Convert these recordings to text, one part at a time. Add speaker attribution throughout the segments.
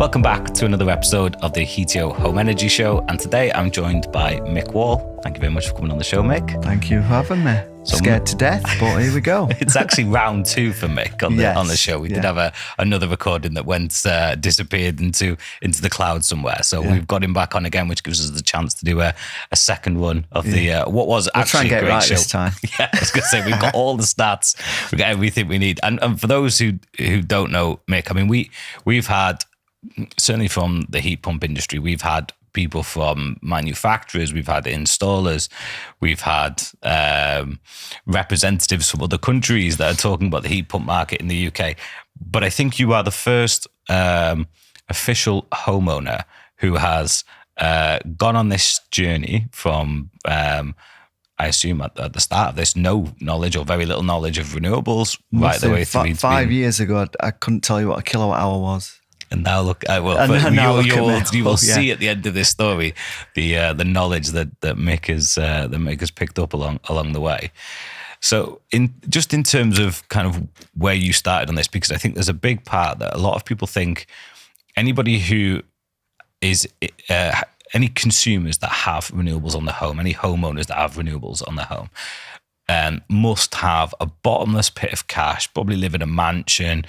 Speaker 1: Welcome back to another episode of the Heatio Home Energy Show, and today I'm joined by Mick Wall. Thank you very much for coming on the show, Mick.
Speaker 2: Thank you for having me. Scared to death, but here we go.
Speaker 1: It's actually round two for Mick on the show. We did have another recording that went disappeared into the cloud somewhere. So we've got him back on again, which gives us the chance to do a second one of the what was actually a great show.
Speaker 2: This time.
Speaker 1: Yeah, I was going to say we've got all the stats, we've got everything we need. And for those who don't know Mick, I mean we've had, certainly from the heat pump industry, we've had people from manufacturers, we've had installers, we've had representatives from other countries that are talking about the heat pump market in the UK. But I think you are the first official homeowner who has gone on this journey from, I assume at the start of this, no knowledge or very little knowledge of renewables, right the way through.
Speaker 2: 5 years ago, I couldn't tell you what a kilowatt hour was.
Speaker 1: And now look, you will see at the end of this story the knowledge that Mick has picked up along the way. So in terms of kind of where you started on this, because I think there's a big part that a lot of people think anybody who is any consumers that have renewables on the home, any homeowners that have renewables on their home, must have a bottomless pit of cash, probably live in a mansion,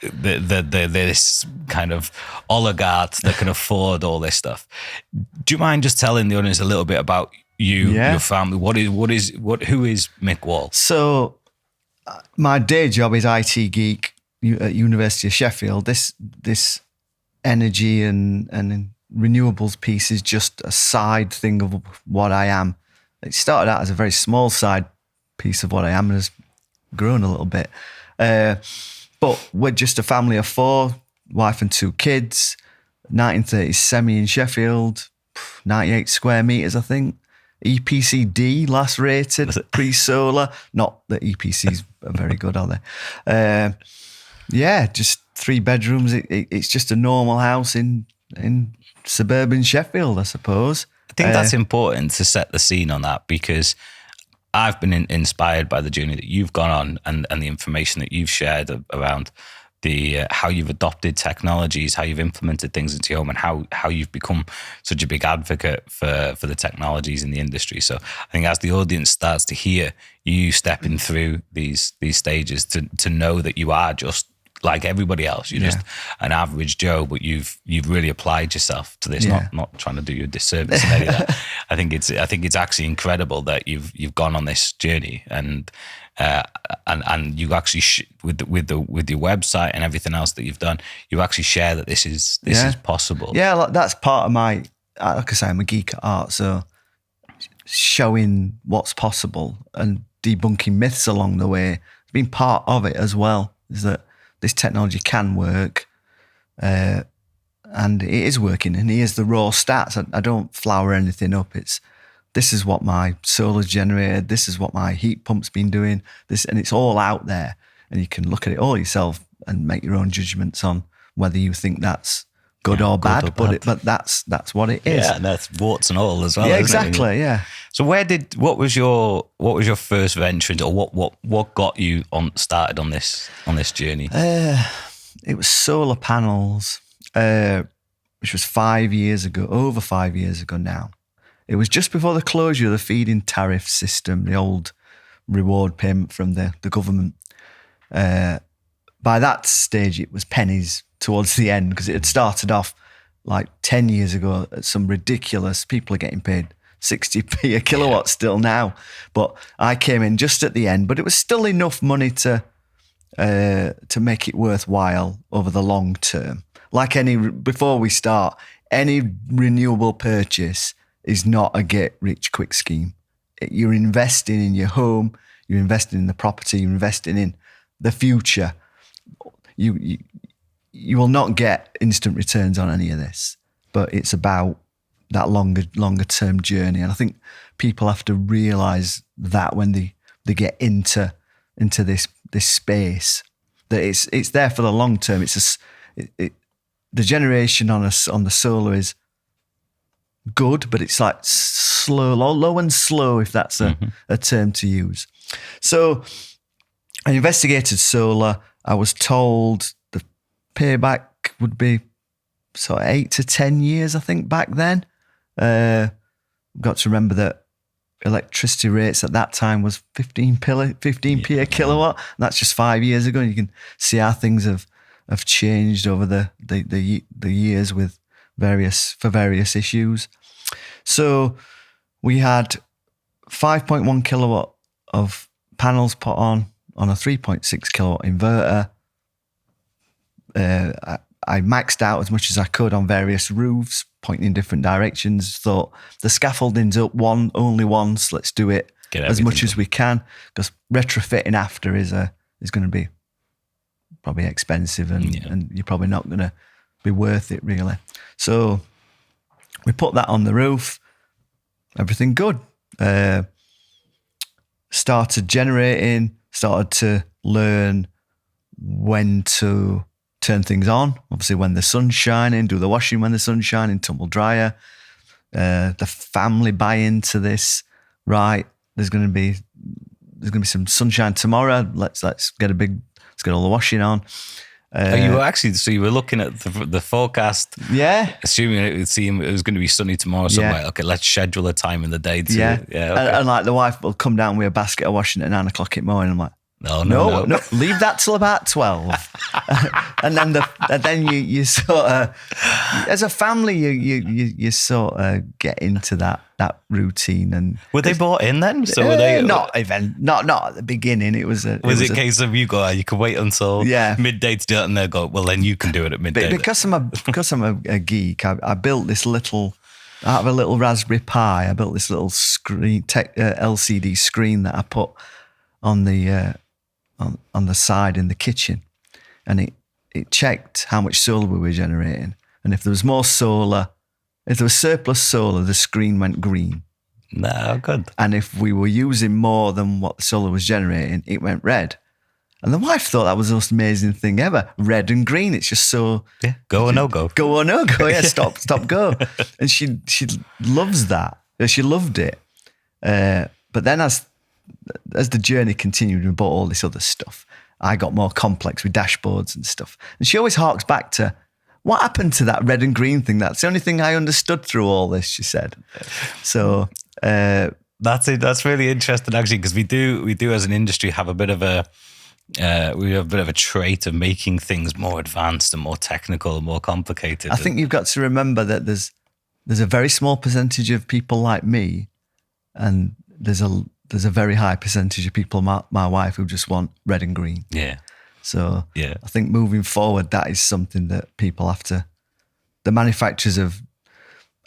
Speaker 1: this kind of oligarchs that can afford all this stuff. Do you mind just telling the audience a little bit about you, your family? Who is Mick Wall?
Speaker 2: So my day job is IT geek at University of Sheffield. This energy and renewables piece is just a side thing of what I am. It started out as a very small side piece of what I am and has grown a little bit. But we're just a family of four, wife and two kids, 1930s semi in Sheffield, 98 square metres, I think. EPC-D, last rated, pre-solar. Not that EPCs are very good, are they? Just 3 bedrooms. It's just a normal house in suburban Sheffield, I suppose.
Speaker 1: I think that's important to set the scene on that, because I've been inspired by the journey that you've gone on and the information that you've shared around the how you've adopted technologies, how you've implemented things into your home, and how you've become such a big advocate for the technologies in the industry. So I think as the audience starts to hear you stepping through these stages, to know that you are just like everybody else, you're just an average Joe, but you've really applied yourself to this. Not trying to do you a disservice in any of that. I think it's actually incredible that you've gone on this journey, and you actually with your website and everything else that you've done, you actually share that this is possible.
Speaker 2: Yeah, that's part of my. Like I say, I'm a geek at art, so showing what's possible and debunking myths along the way has been part of it as well. Is that this technology can work, and it is working. And here's the raw stats. I don't flower anything up. This is what my solar's generated. This is what my heat pump's been doing. And it's all out there. And you can look at it all yourself and make your own judgments on whether you think that's good or bad. But that's what it is.
Speaker 1: Yeah, and that's warts and all as well.
Speaker 2: Yeah, exactly. Yeah.
Speaker 1: So what was your first venture into, or what got you started on this journey?
Speaker 2: It was solar panels, which was 5 years ago, over 5 years ago now. It was just before the closure of the feed-in tariff system, the old reward payment from the government. By that stage, it was pennies towards the end, because it had started off like 10 years ago at some ridiculous, people are getting paid 60p a kilowatt still now. But I came in just at the end, but it was still enough money to make it worthwhile over the long term. Like before we start, any renewable purchase is not a get-rich-quick scheme. You're investing in your home, you're investing in the property, you're investing in the future. You will not get instant returns on any of this, but it's about that longer term journey. And I think people have to realise that when they get into this space, that it's there for the long term. The generation on the solar is good, but it's like slow, low and slow, if that's a term to use. So I investigated solar. I was told payback would be sort of 8 to 10 years, I think, back then. We've got to remember that electricity rates at that time was 15p a kilowatt. And that's just 5 years ago. And you can see how things have changed over the years with various issues. So we had 5.1 kilowatt of panels put on a 3.6 kilowatt inverter. I maxed out as much as I could on various roofs, pointing in different directions. Thought the scaffolding's up only once. Let's do it as much as we can, because retrofitting after is going to be probably expensive, and you're probably not going to be worth it really. So we put that on the roof. Everything good. Started generating. Started to learn when to turn things on. Obviously, when the sun's shining, do the washing when the sun's shining, tumble dryer. The family buy into this. Right, there's going to be some sunshine tomorrow. Let's get all the washing on.
Speaker 1: You were looking at the forecast, assuming it was going to be sunny tomorrow. So like, okay, let's schedule a time in the day to, okay.
Speaker 2: And like the wife will come down with a basket of washing at 9 o'clock in the morning. I'm like,
Speaker 1: no,
Speaker 2: leave that till about 12. And then you sort of, as a family, you sort of get into that routine. And
Speaker 1: were they bought in then? So were they
Speaker 2: not at the beginning? It was a
Speaker 1: case of you could wait until midday to do it, and they go, well, then you can do it at midday.
Speaker 2: Because I'm a geek, I built this little. Out of a little Raspberry Pi, I built this little screen, LCD screen that I put on the side in the kitchen, and it checked how much solar we were generating, and if there was more solar, if there was surplus solar, the screen went green.
Speaker 1: No, good.
Speaker 2: And if we were using more than what the solar was generating, it went red. And the wife thought that was the most amazing thing ever. Red and green. It's just so...
Speaker 1: Yeah, go or no go.
Speaker 2: Go or no go. Yeah, stop, go. And she loves that. She loved it. But then as the journey continued and bought all this other stuff, I got more complex with dashboards and stuff. And she always harks back to, what happened to that red and green thing? That's the only thing I understood through all this, she said. So...
Speaker 1: That's it. That's really interesting, actually, because we do as an industry have a bit of a trait of making things more advanced and more technical and more complicated.
Speaker 2: I think you've got to remember that there's a very small percentage of people like me, and there's a very high percentage of people, my wife, who just want red and green.
Speaker 1: Yeah.
Speaker 2: So I think moving forward, that is something that people have to, the manufacturers of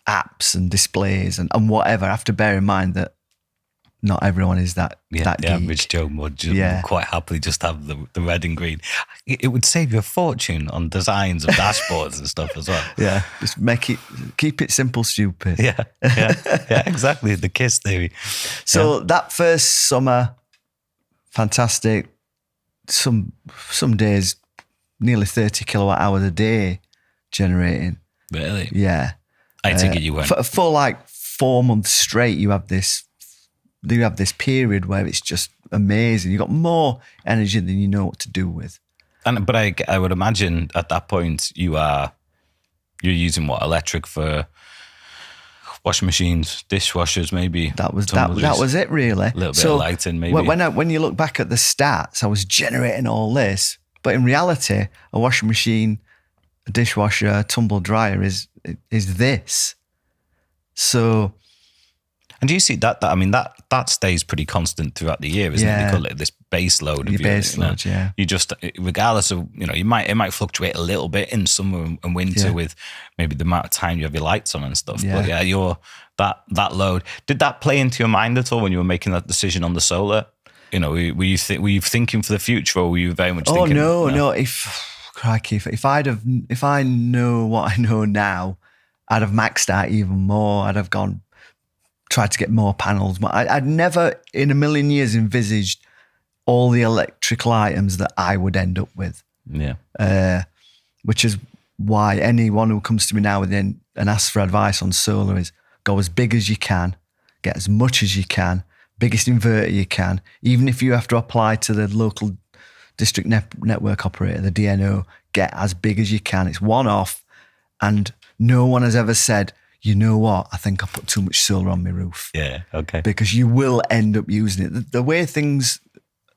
Speaker 2: apps and displays and whatever, have to bear in mind that not everyone is that geek.
Speaker 1: The average Joe would quite happily just have the red and green. It would save you a fortune on designs of dashboards and stuff as well.
Speaker 2: Yeah, just keep it simple, stupid.
Speaker 1: Yeah, exactly. The KISS theory.
Speaker 2: So that first summer, fantastic. Some days, nearly 30 kilowatt hours a day generating.
Speaker 1: Really?
Speaker 2: Yeah.
Speaker 1: I take it you went
Speaker 2: for like 4 months straight. You have this period where it's just amazing. You got more energy than you know what to do with.
Speaker 1: But I would imagine at that point you're using electric for washing machines, dishwashers, maybe.
Speaker 2: That was it, really.
Speaker 1: A little bit of lighting, maybe.
Speaker 2: When you look back at the stats, I was generating all this, but in reality, a washing machine, a dishwasher, a tumble dryer is this. So,
Speaker 1: and do you see that? I mean, that stays pretty constant throughout the year, isn't it? They call it this base load.
Speaker 2: Your base load, yeah.
Speaker 1: You just, regardless of, it might fluctuate a little bit in summer and winter with maybe the amount of time you have your lights on and stuff. Yeah. But that load. Did that play into your mind at all when you were making that decision on the solar? Were you thinking for the future, or were you very much thinking?
Speaker 2: Oh no. If I know what I know now, I'd have maxed out even more. I'd have tried to get more panels. I'd never in a million years envisaged all the electrical items that I would end up with.
Speaker 1: Yeah.
Speaker 2: Which is why anyone who comes to me now and asks for advice on solar is go as big as you can, get as much as you can, biggest inverter you can, even if you have to apply to the local district network operator, the DNO, get as big as you can. It's one off, and no one has ever said, you know what, I think I put too much solar on my roof.
Speaker 1: Yeah, okay.
Speaker 2: Because you will end up using it. The way things,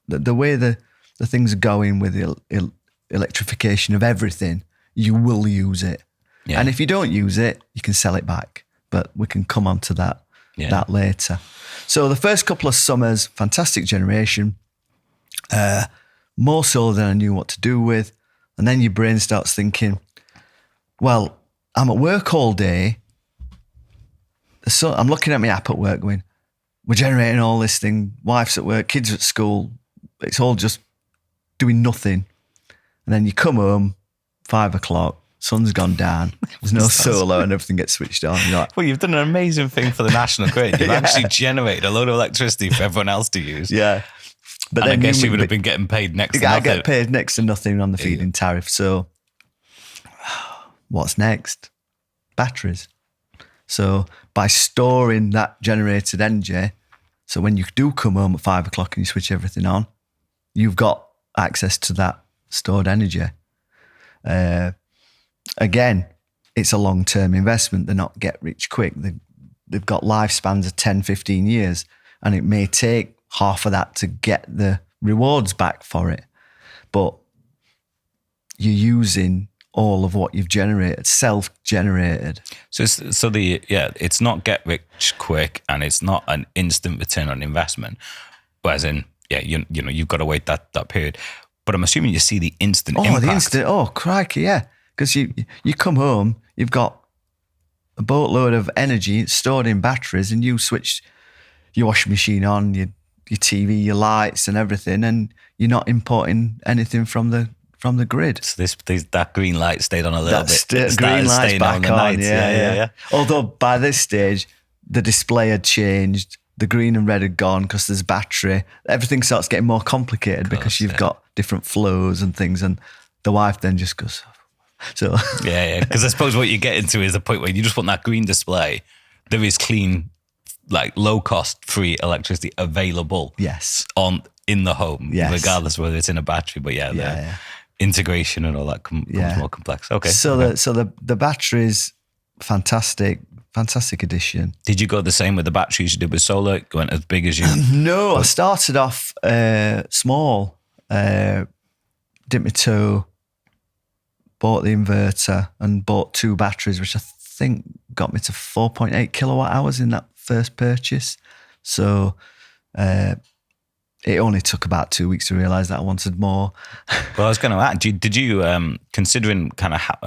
Speaker 2: the way the things are going with the electrification of everything, you will use it. Yeah. And if you don't use it, you can sell it back. But we can come on to that later. So the first couple of summers, fantastic generation, more solar than I knew what to do with. And then your brain starts thinking, well, I'm at work all day. So I'm looking at my app at work going, we're generating all this thing, wife's at work, kids at school. It's all just doing nothing. And then you come home, 5 o'clock, sun's gone down, there's no solar and everything gets switched on. You're like,
Speaker 1: well, you've done an amazing thing for the national grid. You've actually generated a load of electricity for everyone else to use.
Speaker 2: Yeah.
Speaker 1: But then I guess you would have been getting paid next to nothing.
Speaker 2: I get paid next to nothing on the feed-in tariff. So what's next? Batteries. So by storing that generated energy, so when you do come home at 5 o'clock and you switch everything on, you've got access to that stored energy. Again, it's a long-term investment. They're not get rich quick. They've got lifespans of 10, 15 years, and it may take half of that to get the rewards back for it. But you're using all of what you've generated, self-generated.
Speaker 1: So it's not get rich quick, and it's not an instant return on investment. But as in, you know, you've got to wait that period. But I'm assuming you see the instant impact.
Speaker 2: Crikey, yeah. Because you come home, you've got a boatload of energy stored in batteries, and you switch your washing machine on, your TV, your lights and everything, and you're not importing anything from the grid.
Speaker 1: So that green light stayed on a little bit.
Speaker 2: Green light's back on, yeah. Although by this stage, the display had changed, the green and red had gone because there's battery. Everything starts getting more complicated because you've got different flows and things, and the wife then just goes... So
Speaker 1: because I suppose what you get into is the point where you just want that green display. There is clean, like low cost, free electricity available.
Speaker 2: Yes,
Speaker 1: in the home, regardless of whether it's in a battery. But the integration and all that comes more complex. Okay.
Speaker 2: So the batteries, fantastic addition.
Speaker 1: Did you go the same with the batteries you did with solar? You went as big as you?
Speaker 2: No, I started off small. Dipped my toe. Bought the inverter and bought 2 batteries, which I think got me to 4.8 kilowatt hours in that first purchase. So it only took about 2 weeks to realise that I wanted more.
Speaker 1: Well, I was going to ask, did you, considering kind of how,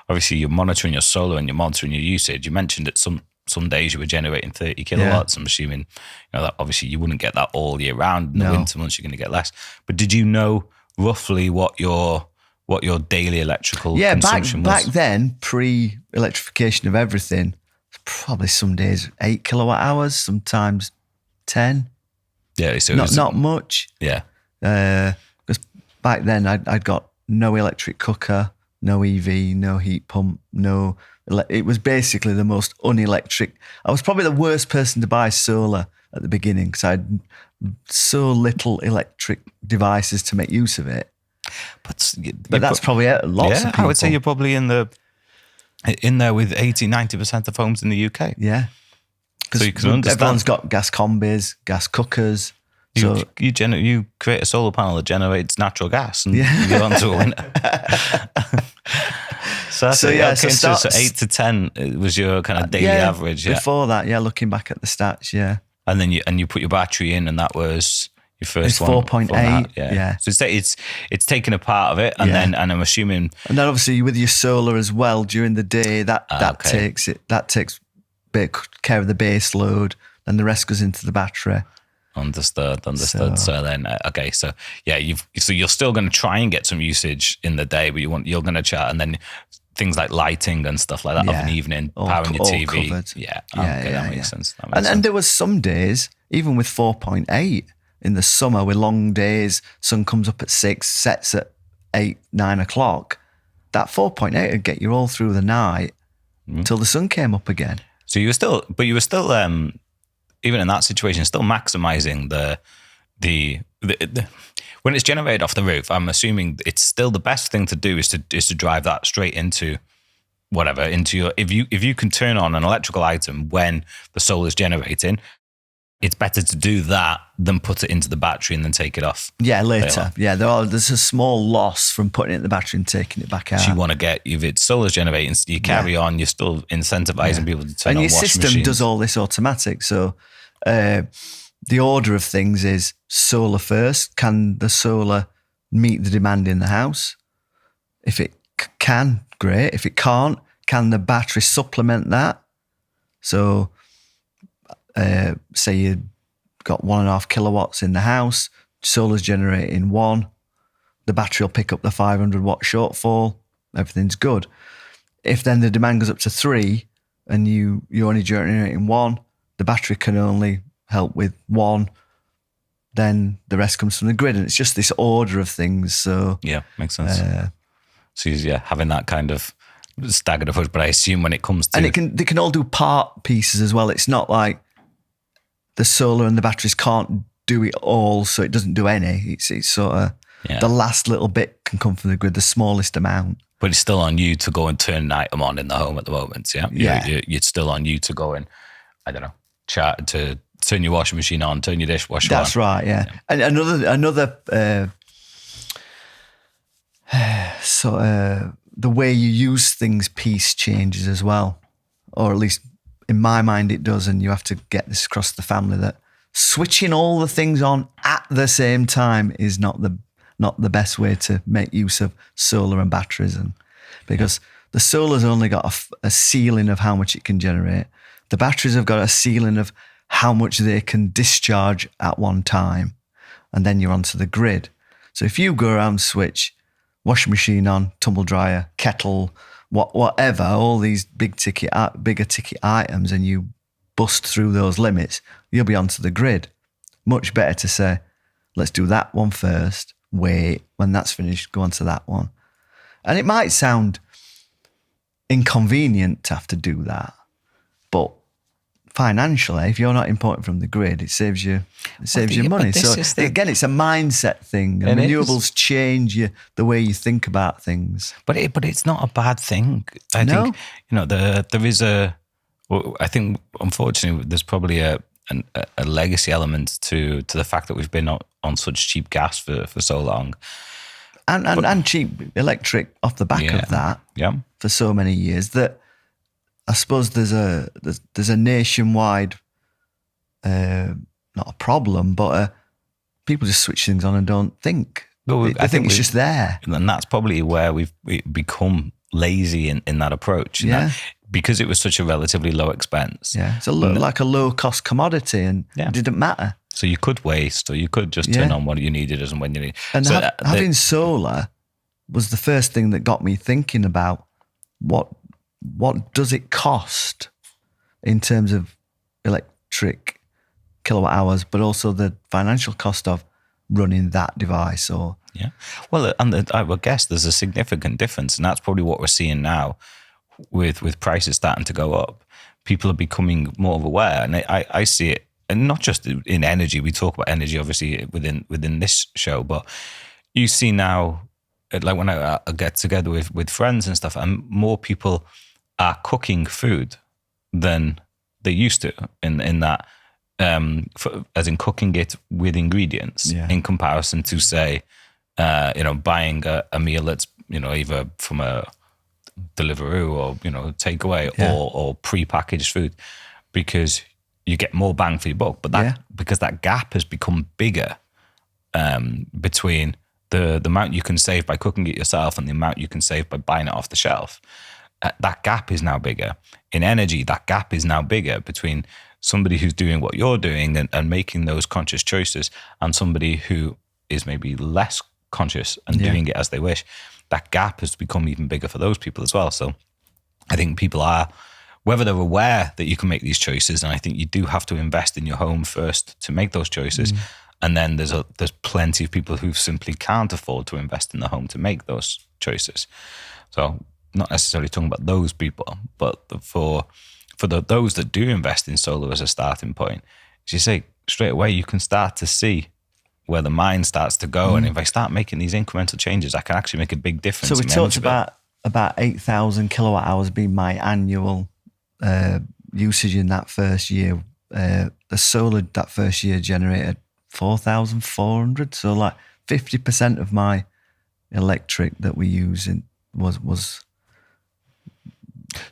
Speaker 1: obviously you're monitoring your solar and you're monitoring your usage, you mentioned that some days you were generating 30 kilowatts. I'm assuming, you know, that obviously you wouldn't get that all year round. In the winter months, you're going to get less. But did you know roughly what your daily electrical consumption was?
Speaker 2: Back then, pre-electrification of everything, probably some days 8 kilowatt hours, sometimes 10.
Speaker 1: Yeah, so
Speaker 2: not much.
Speaker 1: Yeah,
Speaker 2: because back then I'd got no electric cooker, no EV, no heat pump, it was basically the most unelectric. I was probably the worst person to buy solar at the beginning because I had so little electric devices to make use of it. But that's probably lots of people.
Speaker 1: I would say you're probably in there with 80-90% of homes in the UK.
Speaker 2: Yeah.
Speaker 1: So you can understand.
Speaker 2: Everyone's got gas combis, gas cookers.
Speaker 1: You create a solar panel that generates natural gas and you're on to a winner. So 8 to 10 was your kind of daily average. Yeah.
Speaker 2: Before that, looking back at the stats,
Speaker 1: And then you put your battery in, and that was your first one.
Speaker 2: 4.8. Yeah.
Speaker 1: So it's taken a part of it, and then I'm assuming.
Speaker 2: And then obviously with your solar as well during the day, that takes bit care of the base load, and the rest goes into the battery.
Speaker 1: Understood. So then, you're still going to try and get some usage in the day, but you're going to chat, and then things like lighting and stuff like that of an evening, powering your TV.
Speaker 2: Covered.
Speaker 1: That makes sense.
Speaker 2: And there was some days, even with 4.8 in the summer, with long days, sun comes up at 6, sets at 8, 9 o'clock. That 4.8 would get you all through the night until the sun came up again.
Speaker 1: So you were still, even in that situation, still maximising the when it's generated off the roof, I'm assuming it's still the best thing to do is to drive that straight into whatever, into your, if you can turn on an electrical item when the solar is generating, it's better to do that than put it into the battery and then take it off.
Speaker 2: Yeah, later. Yeah, there's a small loss from putting it in the battery and taking it back out.
Speaker 1: So you want to get, if it's solar's generating, you carry on, you're still incentivizing people to turn on washing machines.
Speaker 2: And your system does all this automatic. So the order of things is solar first. Can the solar meet the demand in the house? If it can, great. If it can't, can the battery supplement that? So say you got 1.5 kilowatts in the house, solar's generating 1, the battery will pick up the 500 watt shortfall, everything's good. If then the demand goes up to 3 and you're only generating 1, the battery can only help with 1, then the rest comes from the grid. And it's just this order of things. So
Speaker 1: yeah, makes sense. So yeah, having that kind of staggered approach, but I assume when it comes to...
Speaker 2: And they can all do part pieces as well. It's not like the solar and the batteries can't do it all, so it doesn't do any. It's sort of the last little bit can come from the grid, the smallest amount. But
Speaker 1: it's still on you to go and turn an item on in the home at the moment. Yeah, it's still on you to go and, I don't know, to turn your washing machine on, turn your dishwasher on.
Speaker 2: That's right. Yeah. And another the way you use things piece changes as well, or at least in my mind it does, and you have to get this across the family that switching all the things on at the same time is not the best way to make use of solar and batteries, and because the solar's only got a ceiling of how much it can generate. The batteries have got a ceiling of how much they can discharge at one time, and then you're onto the grid. So if you go around, switch washing machine on, tumble dryer, kettle, whatever, all these bigger ticket items, and you bust through those limits, you'll be onto the grid. Much better to say, let's do that one first, wait, when that's finished, go on to that one. And it might sound inconvenient to have to do that, but financially, if you're not importing from the grid, it saves you money. So again, it's a mindset thing. And renewables change the way you think about things.
Speaker 1: But it's not a bad thing. I think there is I think unfortunately there's probably a legacy element to the fact that we've been on such cheap gas for so long.
Speaker 2: And cheap electric off the back of that for so many years that I suppose there's a nationwide, not a problem, but people just switch things on and don't think. I think it's just there.
Speaker 1: And that's probably where we've become lazy in that approach. Because it was such a relatively low expense.
Speaker 2: Yeah, it's like a low cost commodity, and it didn't matter.
Speaker 1: So you could waste, or you could just turn on what you needed as and when you need.
Speaker 2: And having solar was the first thing that got me thinking about what does it cost in terms of electric kilowatt hours, but also the financial cost of running that device.
Speaker 1: Well, and I would guess there's a significant difference, and that's probably what we're seeing now with prices starting to go up. People are becoming more aware, and I see it, and not just in energy. We talk about energy obviously within this show, but you see now, like when I get together with friends and stuff, and more people are cooking food than they used to in that, as in cooking it with ingredients in comparison to, say, buying a meal that's, either from a Deliveroo or, takeaway or pre-packaged food, because you get more bang for your buck. But because that gap has become bigger between the amount you can save by cooking it yourself and the amount you can save by buying it off the shelf. That gap is now bigger. In energy, that gap is now bigger between somebody who's doing what you're doing and making those conscious choices and somebody who is maybe less conscious and doing it as they wish. That gap has become even bigger for those people as well. So I think people are, whether they're aware that you can make these choices, and I think you do have to invest in your home first to make those choices. And then there's plenty of people who simply can't afford to invest in the home to make those choices. So not necessarily talking about those people, but for those that do invest in solar as a starting point, as you say, straight away you can start to see where the mind starts to go. And if I start making these incremental changes, I can actually make a big difference.
Speaker 2: So we
Speaker 1: in my
Speaker 2: talked
Speaker 1: energy bill.
Speaker 2: about 8,000 kilowatt hours being my annual usage in that first year. The solar that first year generated 4,400. So like 50% of my electric that we use was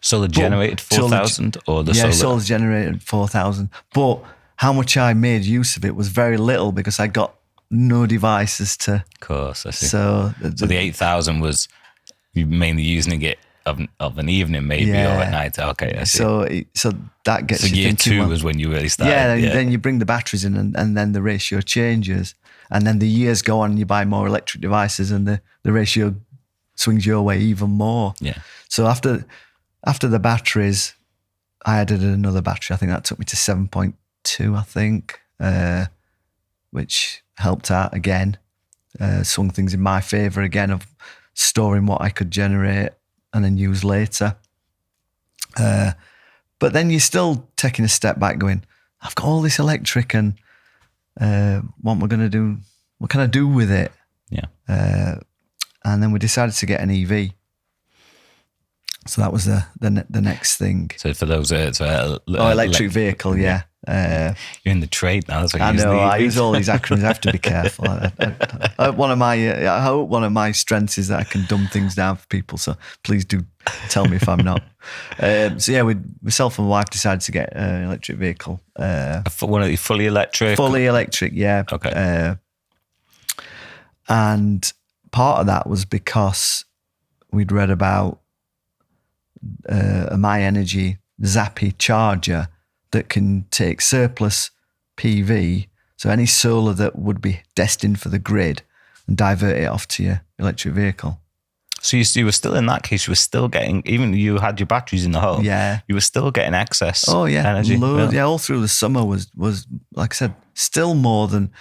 Speaker 1: Solar generated 4,000 or the solar?
Speaker 2: Yeah, solar generated 4,000. But how much I made use of it was very little because I got no devices to.
Speaker 1: Of course, I see.
Speaker 2: So
Speaker 1: the 8,000 was you mainly using it of an evening maybe or at night. Okay, I see.
Speaker 2: So that gets you
Speaker 1: year
Speaker 2: thinking,
Speaker 1: 2 was when you really started.
Speaker 2: Yeah, then you bring the batteries in and then the ratio changes. And then the years go on and you buy more electric devices and the ratio swings your way even more.
Speaker 1: Yeah.
Speaker 2: So after the batteries, I added another battery. I think that took me to 7.2, I think, which helped out again. Swung things in my favour again of storing what I could generate and then use later. But then you're still taking a step back going, I've got all this electric and what am I going to do? What can I do with it?
Speaker 1: Yeah.
Speaker 2: And then we decided to get an EV. So that was the next thing.
Speaker 1: So for those,
Speaker 2: electric vehicle, yeah.
Speaker 1: You're in the trade now. That's what
Speaker 2: I
Speaker 1: you
Speaker 2: know. I
Speaker 1: use
Speaker 2: use all these acronyms. I have to be careful. I hope one of my strengths is that I can dumb things down for people. So please do tell me if I'm not. So yeah, myself and my wife decided to get an electric vehicle.
Speaker 1: One of the fully electric.
Speaker 2: Fully electric, yeah.
Speaker 1: Okay.
Speaker 2: And part of that was because we'd read about a My Energy Zappy charger that can take surplus PV, so any solar that would be destined for the grid, and divert it off to your electric vehicle.
Speaker 1: So you were still, in that case, you were still getting, even though you had your batteries in the home, you were still getting excess energy.
Speaker 2: Yeah, all through the summer was like I said, still more than,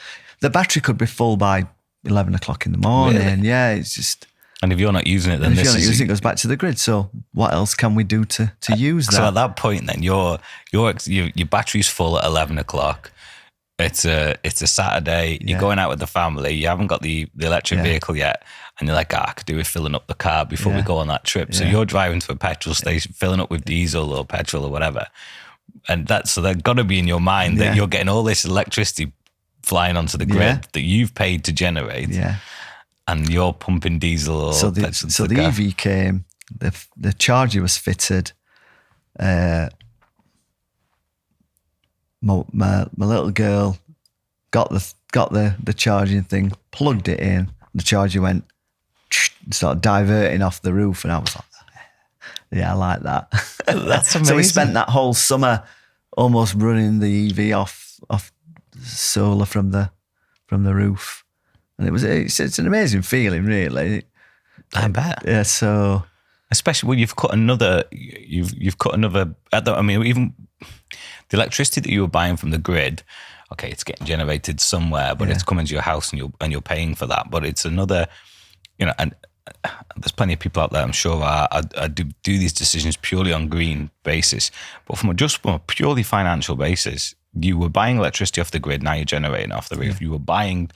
Speaker 2: the battery could be full by 11 o'clock in the morning. Really? Yeah, it's just...
Speaker 1: And if you're not using it, then
Speaker 2: it goes back to the grid. So what else can we do to use that?
Speaker 1: So at that point, then your battery's full at 11 o'clock. It's a Saturday. You're going out with the family. You haven't got the electric vehicle yet, and you're like, I could do with filling up the car before we go on that trip. So you're driving to a petrol station, filling up with diesel or petrol or whatever, and that's got to be in your mind that you're getting all this electricity flying onto the grid that you've paid to generate. Yeah. And you're pumping diesel or
Speaker 2: so the EV came, the charger was fitted. My little girl got the charging thing, plugged it in, the charger went, started diverting off the roof, and I was like, yeah, I like that.
Speaker 1: That's amazing.
Speaker 2: So we spent that whole summer almost running the EV off solar from the roof. And it's an amazing feeling, really.
Speaker 1: I bet.
Speaker 2: Yeah. So,
Speaker 1: especially when you've cut another. I mean, even the electricity that you were buying from the grid, okay, it's getting generated somewhere, but it's coming to your house and you're paying for that. But it's another, and there's plenty of people out there, I'm sure, are do these decisions purely on green basis. But from a purely financial basis, you were buying electricity off the grid. Now you're generating it off the roof. You were buying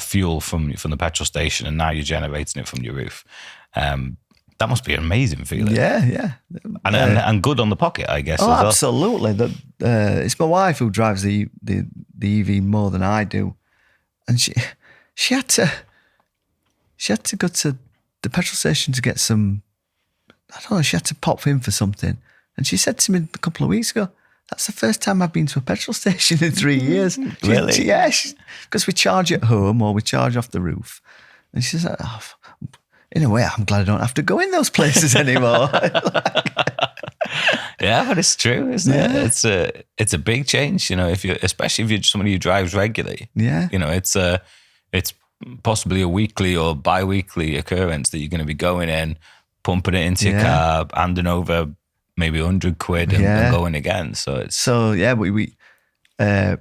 Speaker 1: fuel from the petrol station, and now you're generating it from your roof. That must be an amazing feeling.
Speaker 2: Yeah.
Speaker 1: And good on the pocket, I guess.
Speaker 2: Oh,
Speaker 1: as well.
Speaker 2: Absolutely. It's my wife who drives the EV more than I do, and she had to go to the petrol station to get some. I don't know. She had to pop in for something, and she said to me a couple of weeks ago, that's the first time I've been to a petrol station in 3 years.
Speaker 1: Really?
Speaker 2: Because we charge at home or we charge off the roof. And she says, in a way, I'm glad I don't have to go in those places anymore.
Speaker 1: Yeah, but it's true, isn't it? It's a big change, especially if you're somebody who drives regularly.
Speaker 2: Yeah.
Speaker 1: It's possibly a weekly or bi-weekly occurrence that you're going to be going in, pumping it into your car, handing over maybe 100 quid and going again. We I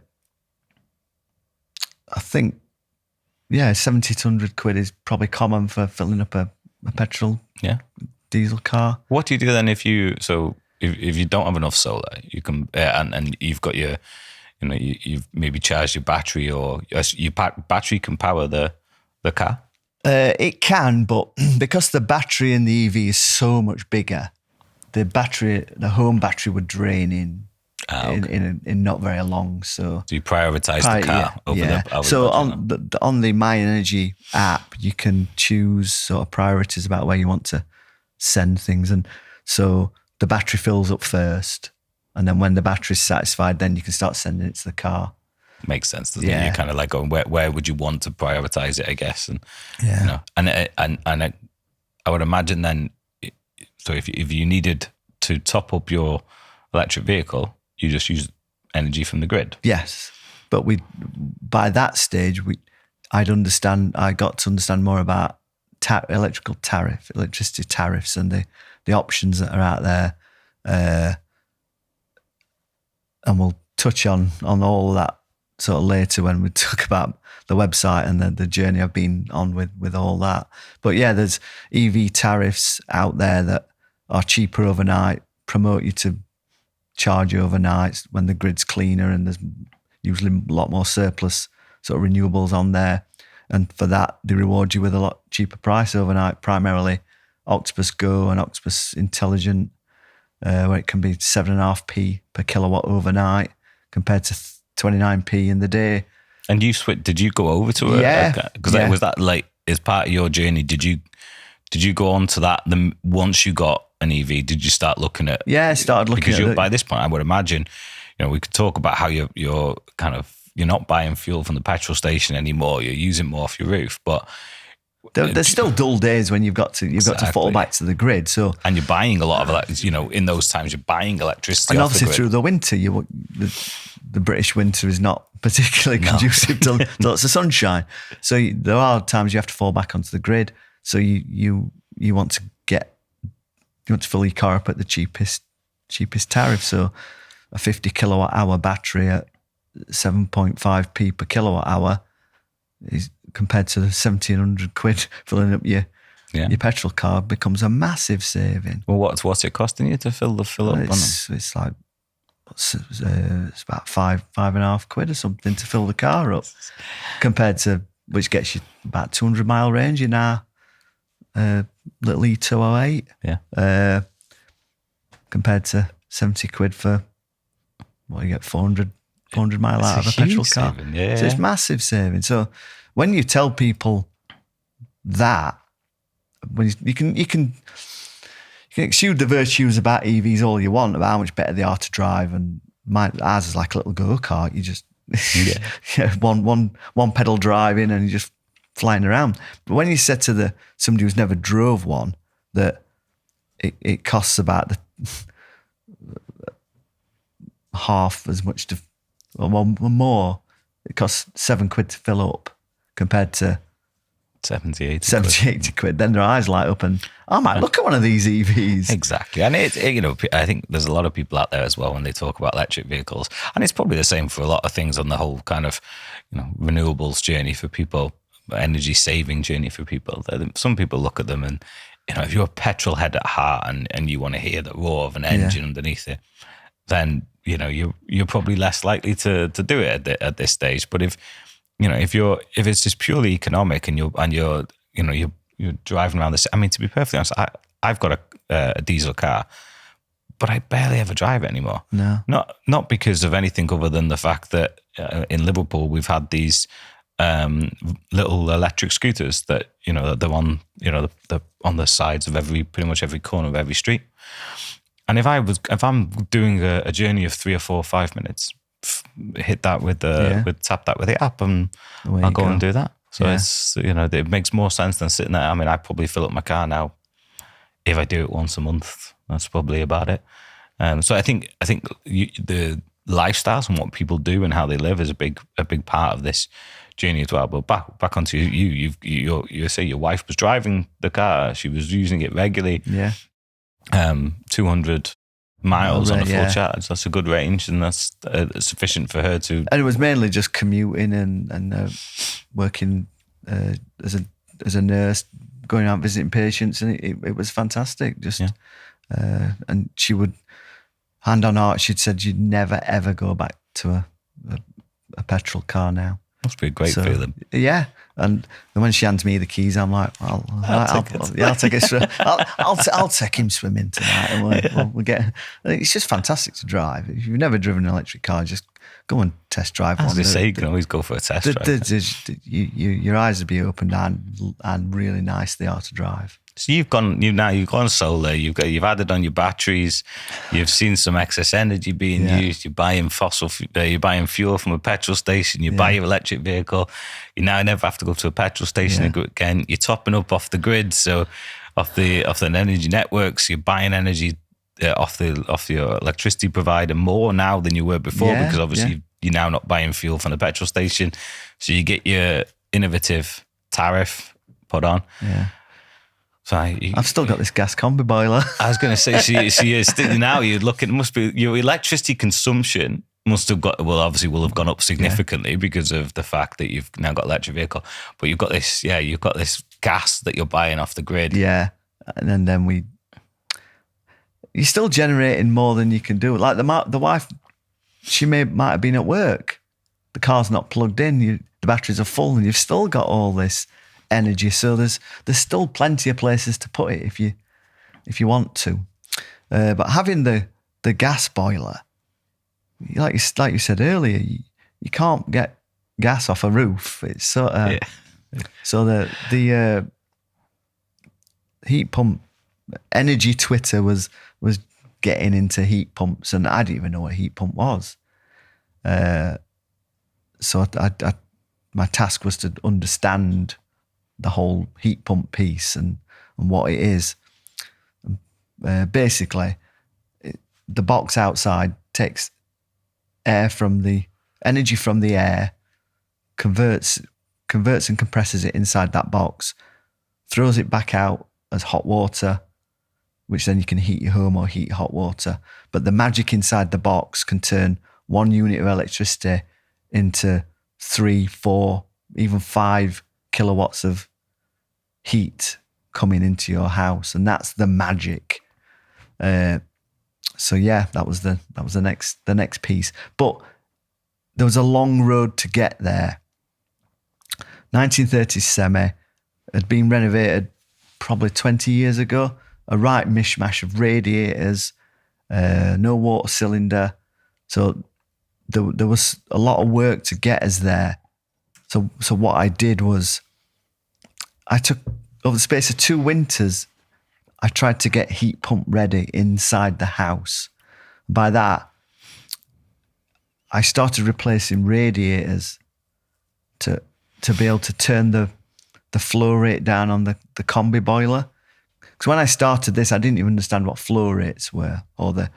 Speaker 1: think 70 to 100 quid is probably common for filling up a petrol diesel car. What do you do then if you don't have enough solar? You can and you've got your you've maybe charged your battery, or your battery can power the car?
Speaker 2: It can, but because the battery in the EV is so much bigger, the home battery would drain in not very long. So
Speaker 1: you prioritize the car over the
Speaker 2: So
Speaker 1: budget,
Speaker 2: on the My Energy app, you can choose sort of priorities about where you want to send things, and so the battery fills up first, and then when the battery's satisfied, then you can start sending it to the car.
Speaker 1: Makes sense, doesn't it? You're kind of like going, where would you want to prioritize it, I guess, and and I would imagine then. So if you needed to top up your electric vehicle, you just use energy from the grid.
Speaker 2: Yes, but by that stage I got to understand more about electricity tariffs, and the options that are out there, and we'll touch on all of that sort of later when we talk about the website and the journey I've been on with all that. But yeah, there's EV tariffs out there that are cheaper overnight, promote you to charge overnight when the grid's cleaner, and there's usually a lot more surplus sort of renewables on there. And for that, they reward you with a lot cheaper price overnight, primarily Octopus Go and Octopus Intelligent, where it can be 7.5p per kilowatt overnight compared to 29p in the day.
Speaker 1: And did you go over to it?
Speaker 2: Yeah.
Speaker 1: Because was that like, as part of your journey, did you go on to that? Once you got an EV, did you start looking at?
Speaker 2: Yeah, I started looking
Speaker 1: because by this point, I would imagine, we could talk about how you're not buying fuel from the petrol station anymore. You're using more off your roof, but
Speaker 2: there's still dull days when you've got to fall back to the grid. So,
Speaker 1: and you're buying a lot of in those times you're buying electricity.
Speaker 2: And obviously through the winter, the British winter is not particularly conducive to lots of sunshine. So there are times you have to fall back onto the grid. So you want to fill your car up at the cheapest tariff. So a 50 kilowatt hour battery at 7.5p per kilowatt hour is compared to the 1,700 quid filling up your petrol car becomes a massive saving.
Speaker 1: Well, what's it costing you to fill up?
Speaker 2: It's like it's about 5.5 quid or something to fill the car up, compared to which gets you about 200 mile range in our little E208.
Speaker 1: Yeah.
Speaker 2: Compared to 70 quid for you get 400 mile out of a petrol car.
Speaker 1: Saving, yeah.
Speaker 2: So it's massive saving. So when you tell people that, when you can exude the virtues about EVs all you want, about how much better they are to drive, and ours is like a little go-kart. You just one pedal driving and you're just flying around. But when you said to somebody who's never drove one that it costs about half as much or more, it costs 7 quid to fill up compared to
Speaker 1: 70, 80
Speaker 2: quid. Then their eyes light up and I might look at one of these EVs.
Speaker 1: Exactly. And I think there's a lot of people out there as well when they talk about electric vehicles, and it's probably the same for a lot of things on the whole kind of renewables journey for people, energy saving journey for people. Some people look at them and if you're a petrol head at heart and you want to hear the roar of an engine underneath it, then you're probably less likely to do it at this stage. But if it's just purely economic and you're driving around this, I mean, to be perfectly honest, I've got a diesel car, but I barely ever drive it anymore.
Speaker 2: No,
Speaker 1: not because of anything other than the fact that in Liverpool we've had these little electric scooters that they're on they're on the sides of pretty much every corner of every street. And if I'm doing a journey of 3 or 4 or 5 minutes, hit that tap that with the app, and I'll go and do that. So it's it makes more sense than sitting there. I mean, I probably fill up my car now. If I do it once a month, that's probably about it. So I think the lifestyles and what people do and how they live is a big part of this journey as well. But back onto you say your wife was driving the car, she was using it regularly.
Speaker 2: Yeah.
Speaker 1: 200 miles on a full charge. That's a good range, and that's sufficient for her to. And
Speaker 2: it was mainly just commuting and working as a nurse, going out visiting patients, and it was fantastic. Just and she would, hand on heart, she'd said you'd never ever go back to a petrol car now.
Speaker 1: Must be a great feeling.
Speaker 2: Yeah, and when she hands me the keys, I'm like, well, I'll take it. I'll take him swimming tonight, and we'll get. It's just fantastic to drive. If you've never driven an electric car, just go and test drive one.
Speaker 1: As they say, you can always go for a test drive.
Speaker 2: Your eyes will be opened and really nice they are to drive.
Speaker 1: So you've gone solar. You've added on your batteries. You've seen some excess energy being used. You're buying fuel from a petrol station. You buy your electric vehicle. You now never have to go to a petrol station again. You're topping up off the grid, so off the energy networks. You're buying energy off your electricity provider more now than you were before, because obviously you're now not buying fuel from the petrol station. So you get your innovative tariff put on.
Speaker 2: Yeah.
Speaker 1: So
Speaker 2: I've still got this gas combi boiler.
Speaker 1: I was going to say, so you're still, now you're looking, it must be, your electricity consumption must have will have gone up significantly because of the fact that you've now got electric vehicle. But you've got this gas that you're buying off the grid.
Speaker 2: Yeah. And then you're still generating more than you can do. Like the wife, she might have been at work. The car's not plugged in. The batteries are full and you've still got all this energy, so there's still plenty of places to put it if you want to, but having the gas boiler, like you said earlier, you can't get gas off a roof. It's so the heat pump energy Twitter was getting into heat pumps, and I didn't even know what a heat pump was. So my task was to understand the whole heat pump piece and what it is. Basically, the box outside takes energy from the air, converts and compresses it inside that box, throws it back out as hot water, which then you can heat your home or heat hot water. But the magic inside the box can turn 1 unit of electricity into 3, 4, even 5 kilowatts of heat coming into your house, and that's the magic. So yeah, that was the next piece. But there was a long road to get there. 1930s semi had been renovated probably 20 years ago. A right mishmash of radiators, no water cylinder. So there was a lot of work to get us there. So what I did was, I took, over the space of 2 winters, I tried to get heat pump ready inside the house. By that, I started replacing radiators to be able to turn the flow rate down on the Combi boiler. Because when I started this, I didn't even understand what flow rates were, or the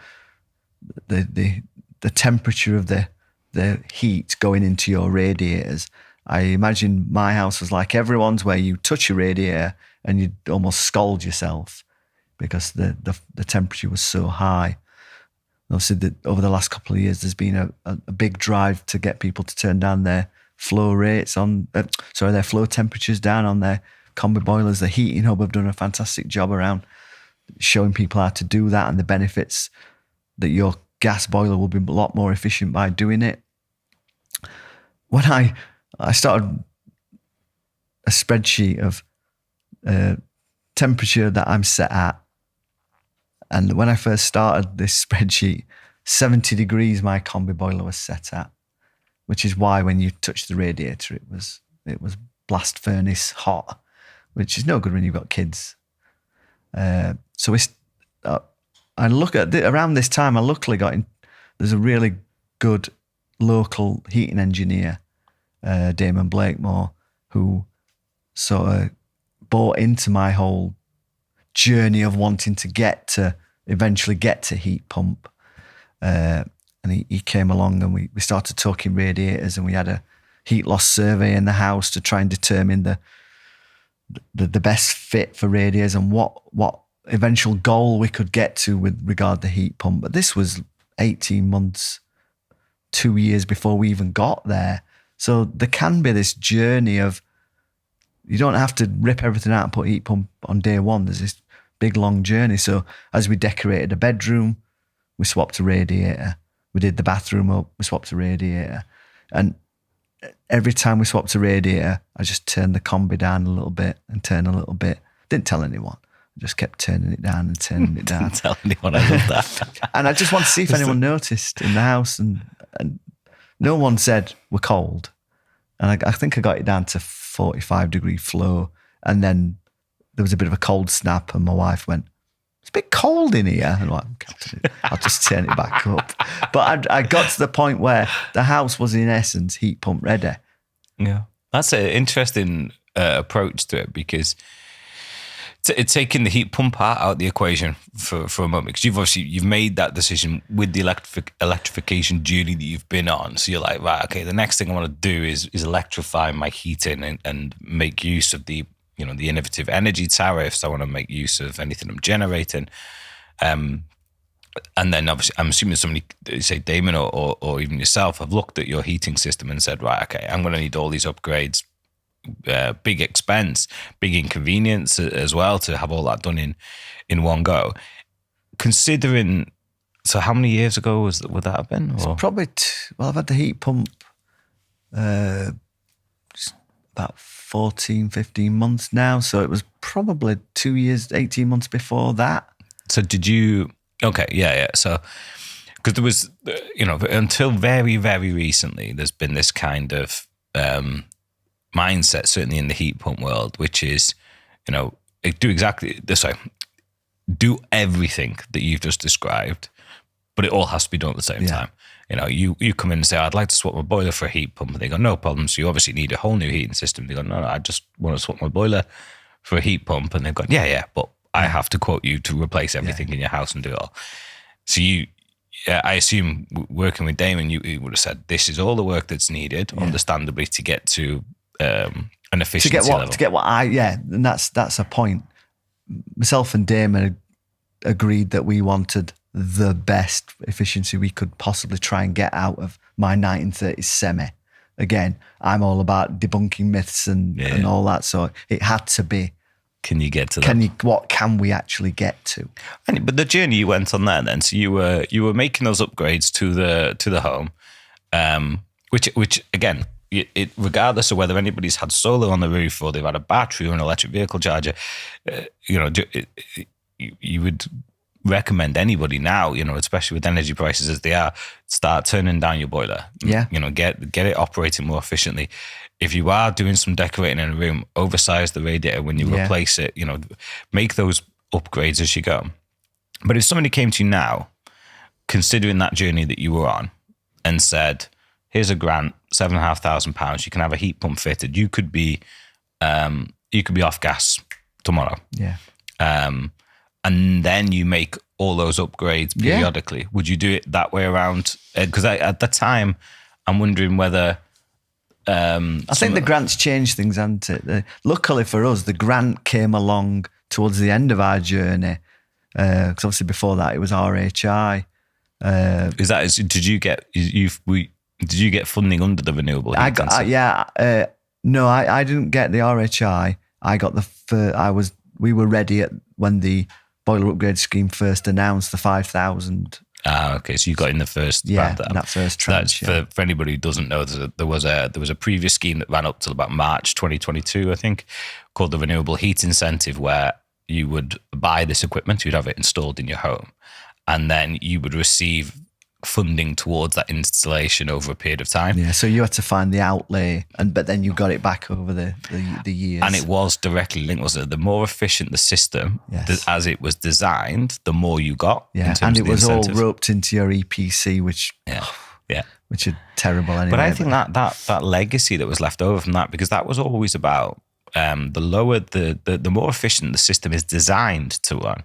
Speaker 2: temperature of the heat going into your radiators. I imagine my house was like everyone's, where you touch a radiator and you'd almost scald yourself because the temperature was so high. Obviously, over the last couple of years, there's been a big drive to get people to turn down their flow rates their flow temperatures down on their Combi boilers. The Heating Hub have done a fantastic job around showing people how to do that and the benefits that your gas boiler will be a lot more efficient by doing it. When I started a spreadsheet of temperature that I'm set at. And when I first started this spreadsheet, 70 degrees my Combi boiler was set at, which is why when you touch the radiator, it was blast furnace hot, which is no good when you've got kids. I look at around this time, I luckily there's a really good local heating engineer, Damon Blakemore, who sort of bought into my whole journey of wanting to eventually get to heat pump. And he came along and we started talking radiators, and we had a heat loss survey in the house to try and determine the best fit for radiators and what eventual goal we could get to with regard to heat pump. But this was 18 months, 2 years before we even got there. So there can be this journey of, you don't have to rip everything out and put heat pump on day one. There's this big long journey. So as we decorated a bedroom, we swapped a radiator. We did the bathroom up, we swapped a radiator. And every time we swapped a radiator, I just turned the Combi down a little bit and turn a little bit. Didn't tell anyone. I just kept turning it down and turning it down.
Speaker 1: Didn't tell anyone. I love that.
Speaker 2: And I just want to see if anyone noticed in the house. And no one said we're cold. And I think I got it down to 45-degree flow. And then there was a bit of a cold snap, and my wife went, "It's a bit cold in here." And I'm like, I'll just turn it back up. But I got to the point where the house was, in essence, heat pump ready.
Speaker 1: Yeah. That's an interesting approach to it, because it's taking the heat pump part out of the equation for a moment, because you've made that decision with the electrification journey that you've been on. So you're like, right, okay, the next thing I want to do is electrify my heating and make use of the innovative energy tariffs. I want to make use of anything I'm generating. And then obviously, I'm assuming somebody, say Damon or even yourself, have looked at your heating system and said, right, okay, I'm going to need all these upgrades. Big expense, big inconvenience as well to have all that done in one go. Considering, so how many years ago would that have been?
Speaker 2: It's probably, I've had the heat pump about 14, 15 months now. So it was probably 2 years, 18 months before that.
Speaker 1: So did you, okay, yeah. So, because there was, until very, very recently, there's been this kind of, mindset, certainly in the heat pump world, which is, do everything that you've just described, but it all has to be done at the same time. You come in and say, "I'd like to swap my boiler for a heat pump," and they go, "No problem." So you obviously need a whole new heating system. They go, "No, I just want to swap my boiler for a heat pump," and they've gone, "Yeah, but I have to quote you to replace everything in your house and do it all." So I assume working with Damon, you would have said, "This is all the work that's needed, understandably, to get to an efficiency level."
Speaker 2: To get what and that's a point. Myself and Damon agreed that we wanted the best efficiency we could possibly try and get out of my 1930s semi. Again, I'm all about debunking myths and all that, so it had to be.
Speaker 1: Can you get to that?
Speaker 2: What can we actually get to?
Speaker 1: But the journey you went on there, then, so you were making those upgrades to the home, which again, it regardless of whether anybody's had solar on the roof or they've had a battery or an electric vehicle charger, you would recommend anybody now, especially with energy prices as they are, start turning down your boiler.
Speaker 2: Yeah.
Speaker 1: Get it operating more efficiently. If you are doing some decorating in a room, oversize the radiator when you replace it, make those upgrades as you go. But if somebody came to you now, considering that journey that you were on, and said, "Here's a grant, £7,500. You can have a heat pump fitted. You could be off gas tomorrow."
Speaker 2: Yeah.
Speaker 1: And then you make all those upgrades periodically. Yeah. Would you do it that way around? Because at the time, I'm wondering whether.
Speaker 2: I think the grants changed things, hasn't it? Luckily for us, the grant came along towards the end of our journey. Because obviously before that, it was RHI.
Speaker 1: Did you get funding under the renewable?
Speaker 2: No, I didn't get the RHI. I got we were ready when the boiler upgrade scheme first announced the 5,000.
Speaker 1: Okay. So you got in the first round.
Speaker 2: That first tranche.
Speaker 1: For anybody who doesn't know, there was a previous scheme that ran up till about March 2022, I think, called the Renewable Heat Incentive, where you would buy this equipment, you'd have it installed in your home, and then you would receive funding towards that installation over a period of time.
Speaker 2: Yeah, so you had to find the outlay, but then you got it back over the years.
Speaker 1: And it was directly linked, wasn't it? The more efficient the system, as it was designed, the more you got.
Speaker 2: Yeah, and it was all roped into your EPC, which are terrible anyway.
Speaker 1: But I think that legacy that was left over from that, because that was always about the more efficient the system is designed to run,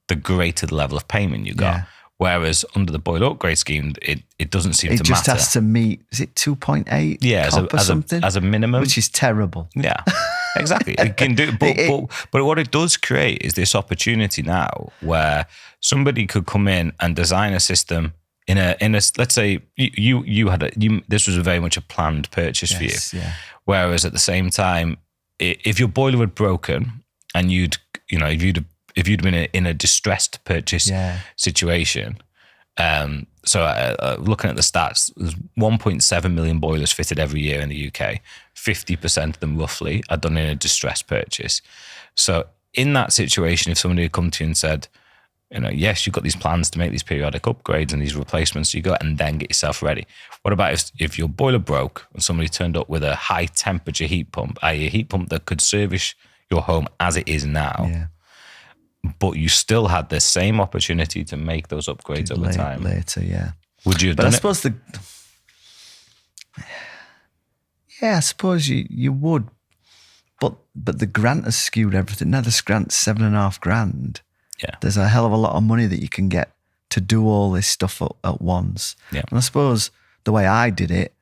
Speaker 1: the greater the level of payment you got. Yeah. Whereas under the boiler upgrade scheme, it doesn't seem to matter. It just
Speaker 2: has to meet, is it 2.8
Speaker 1: as a minimum?
Speaker 2: Which is terrible.
Speaker 1: Yeah, exactly. It can do, but what it does create is this opportunity now where somebody could come in and design a system in a let's say this was very much a planned purchase for you.
Speaker 2: Yeah.
Speaker 1: Whereas at the same time, if your boiler had broken and if you'd been in a distressed purchase situation, looking at the stats, there's 1.7 million boilers fitted every year in the UK. 50% of them roughly are done in a distressed purchase. So in that situation, if somebody had come to you and said, yes, you've got these plans to make these periodic upgrades and these replacements, you go and then get yourself ready. What about if your boiler broke and somebody turned up with a high temperature heat pump, i.e. a heat pump that could service your home as it is now, but you still had the same opportunity to make those upgrades over time?
Speaker 2: Later, yeah.
Speaker 1: Would you have
Speaker 2: done
Speaker 1: it?
Speaker 2: I suppose I suppose you would, but the grant has skewed everything. Now the grant's $7,500.
Speaker 1: Yeah.
Speaker 2: There's a hell of a lot of money that you can get to do all this stuff at once.
Speaker 1: Yeah.
Speaker 2: And I suppose the way I did it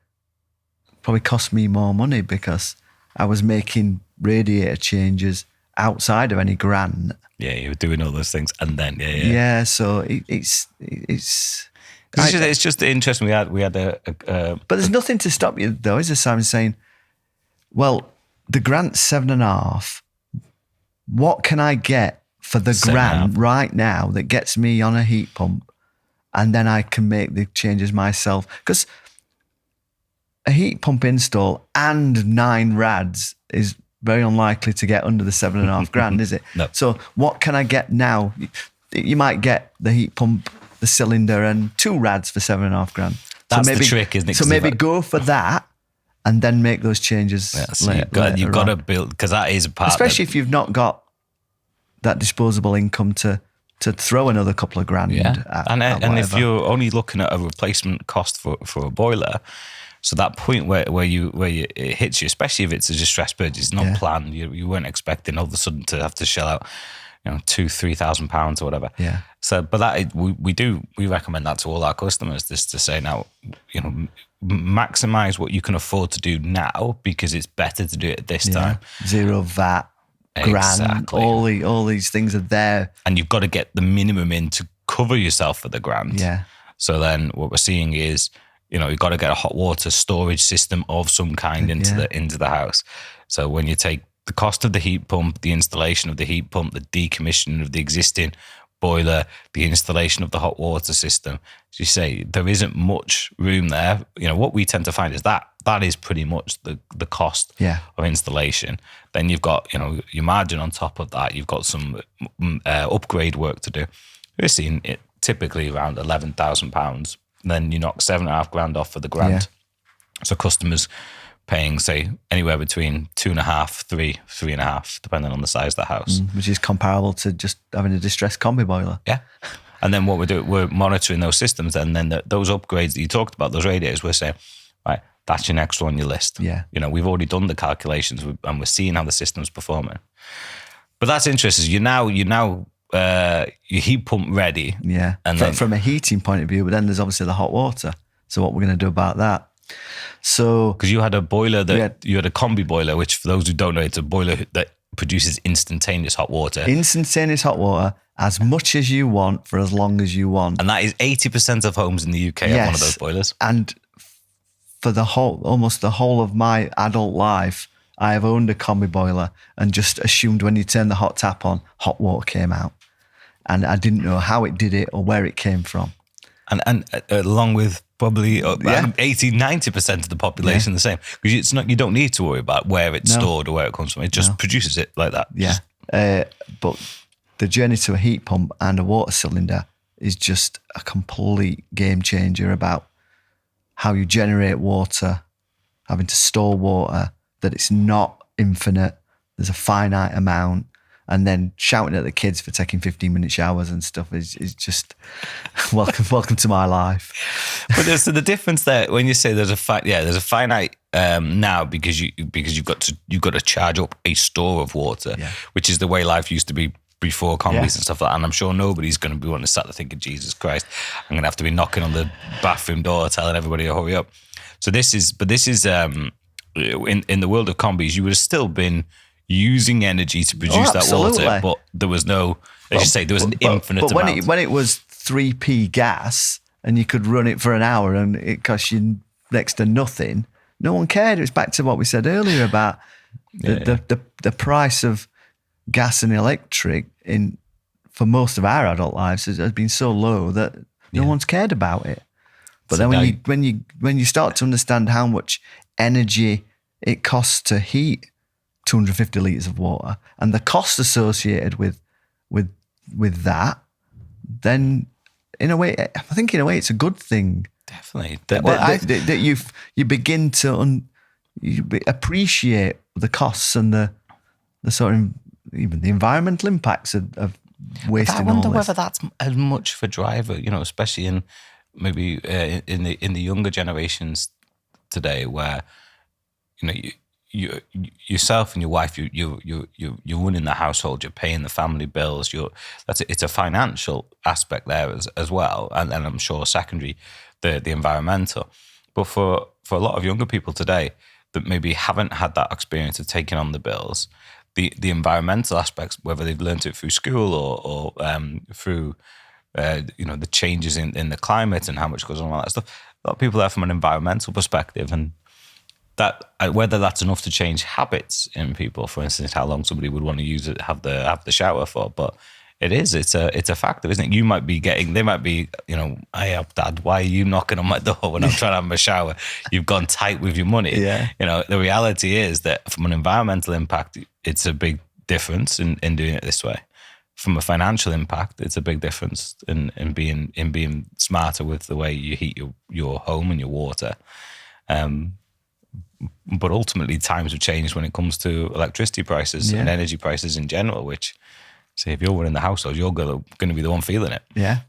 Speaker 2: probably cost me more money because I was making radiator changes outside of any grant.
Speaker 1: Yeah, you were doing all those things, and then
Speaker 2: Yeah, so it's
Speaker 1: just interesting. We had a
Speaker 2: but there's nothing to stop you though, is there, Simon, saying, well, the grant's 7.5. What can I get for the grant right now that gets me on a heat pump, and then I can make the changes myself? Because a heat pump install and 9 rads is very unlikely to get under the 7.5 is it?
Speaker 1: No.
Speaker 2: So what can I get now? You might get the heat pump, the cylinder, and 2 rads for 7.5
Speaker 1: That's
Speaker 2: so maybe,
Speaker 1: the trick, isn't it?
Speaker 2: So maybe go for that and then make those changes.
Speaker 1: Yeah, so you've got to build, because that is a part.
Speaker 2: Especially if you've not got that disposable income to throw another couple of grand.
Speaker 1: And if you're only looking at a replacement cost for a boiler, so that point where it hits you, especially if it's a distressed purchase, it's not planned. You weren't expecting all of a sudden to have to shell out, £2,000-3,000 or whatever.
Speaker 2: Yeah.
Speaker 1: So, but we recommend that to all our customers, just to say now, maximize what you can afford to do now, because it's better to do it at this time.
Speaker 2: Zero VAT, grant,
Speaker 1: exactly.
Speaker 2: all these things are there,
Speaker 1: and you've got to get the minimum in to cover yourself for the grant.
Speaker 2: Yeah.
Speaker 1: So then what we're seeing is, you've got to get a hot water storage system of some kind into the house. So when you take the cost of the heat pump, the installation of the heat pump, the decommissioning of the existing boiler, the installation of the hot water system, as you say, there isn't much room there. What we tend to find is that is pretty much the cost of installation. Then you've got, your margin on top of that. You've got some upgrade work to do. We're seeing it typically around £11,000. Then you knock $7,500 off for the grant. Yeah. So customers paying, say, anywhere between 2.5, 3.5, depending on the size of the house.
Speaker 2: Which is comparable to just having a distressed Combi boiler.
Speaker 1: Yeah. And then what we're monitoring those systems, and then those upgrades that you talked about, those radiators, we're saying, right, that's your next one on your list.
Speaker 2: Yeah.
Speaker 1: We've already done the calculations and we're seeing how the system's performing. But that's interesting. You're now your heat pump ready.
Speaker 2: Yeah. And from a heating point of view, but then there's obviously the hot water. So what we're going to do about that? So,
Speaker 1: because you had a boiler you had a Combi boiler, which for those who don't know, it's a boiler that produces instantaneous hot water.
Speaker 2: Instantaneous hot water, as much as you want for as long as you want.
Speaker 1: And that is 80% of homes in the UK have one of those boilers.
Speaker 2: And for almost the whole of my adult life, I have owned a Combi boiler and just assumed when you turn the hot tap on, hot water came out. And I didn't know how it did it or where it came from.
Speaker 1: And along with probably 80-90% of the population the same, because you don't need to worry about where it's stored or where it comes from. It just produces it like that.
Speaker 2: Yeah. But the journey to a heat pump and a water cylinder is just a complete game changer about how you generate water, having to store water, that it's not infinite. There's a finite amount. And then shouting at the kids for taking 15-minute showers and stuff is just welcome to my life.
Speaker 1: But there's the difference there when you say there's a finite now because you've got to charge up a store of water, which is the way life used to be before Combis and stuff like that. And I'm sure nobody's going to be wanting to sat there thinking, Jesus Christ, I'm going to have to be knocking on the bathroom door telling everybody to hurry up. So this is in the world of Combis, you would have still been using energy to produce that water, but there was no, as you say, there was an infinite amount.
Speaker 2: But when it was 3p gas and you could run it for an hour and it cost you next to nothing, no one cared. It was back to what we said earlier about the price of gas and electric for most of our adult lives has been so low that no one's cared about it. But
Speaker 1: So
Speaker 2: then when you start to understand how much energy it costs to heat 250 litres of water and the cost associated with that, then in a way it's a good thing.
Speaker 1: Definitely.
Speaker 2: That you begin to appreciate the costs and the sort of even the environmental impacts of wasting all this.
Speaker 1: I wonder whether that's as much for driver, especially in maybe in the younger generations today, where you yourself and your wife, you're running the household, you're paying the family bills. It's a financial aspect there as well, and I'm sure secondary, the environmental. But for a lot of younger people today that maybe haven't had that experience of taking on the bills, the environmental aspects, whether they've learned it through school or through the changes in the climate and how much goes on and all that stuff. A lot of people there from an environmental perspective, and that whether that's enough to change habits in people. For instance, how long somebody would want to use it, have the shower for, but it's a factor, isn't it? They might be, hey, Dad, why are you knocking on my door when I'm trying to have my shower? You've gone tight with your money.
Speaker 2: Yeah.
Speaker 1: The reality is that from an environmental impact, it's a big difference in doing it this way. From a financial impact, it's a big difference in being smarter with the way you heat your home and your water. But ultimately, times have changed when it comes to electricity prices and energy prices in general, which, say, if you're running the household, you're going to be the one feeling it.
Speaker 2: Yeah.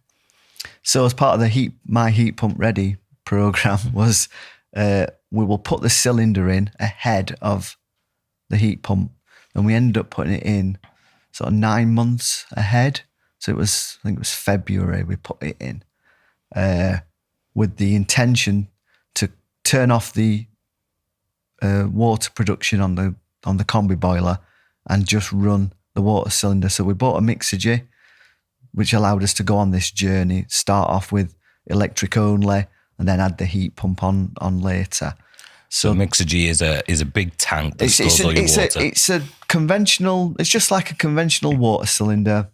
Speaker 2: So as part of the My Heat Pump Ready program was we will put the cylinder in ahead of the heat pump, and we ended up putting it in sort of 9 months ahead. So I think it was February we put it in with the intention to turn off the water production on the Combi boiler and just run the water cylinder. So we bought a Mixergy, which allowed us to go on this journey, start off with electric only and then add the heat pump on later.
Speaker 1: So Mixergy is a big tank that stores all your water.
Speaker 2: It's a conventional, it's just like a conventional water cylinder,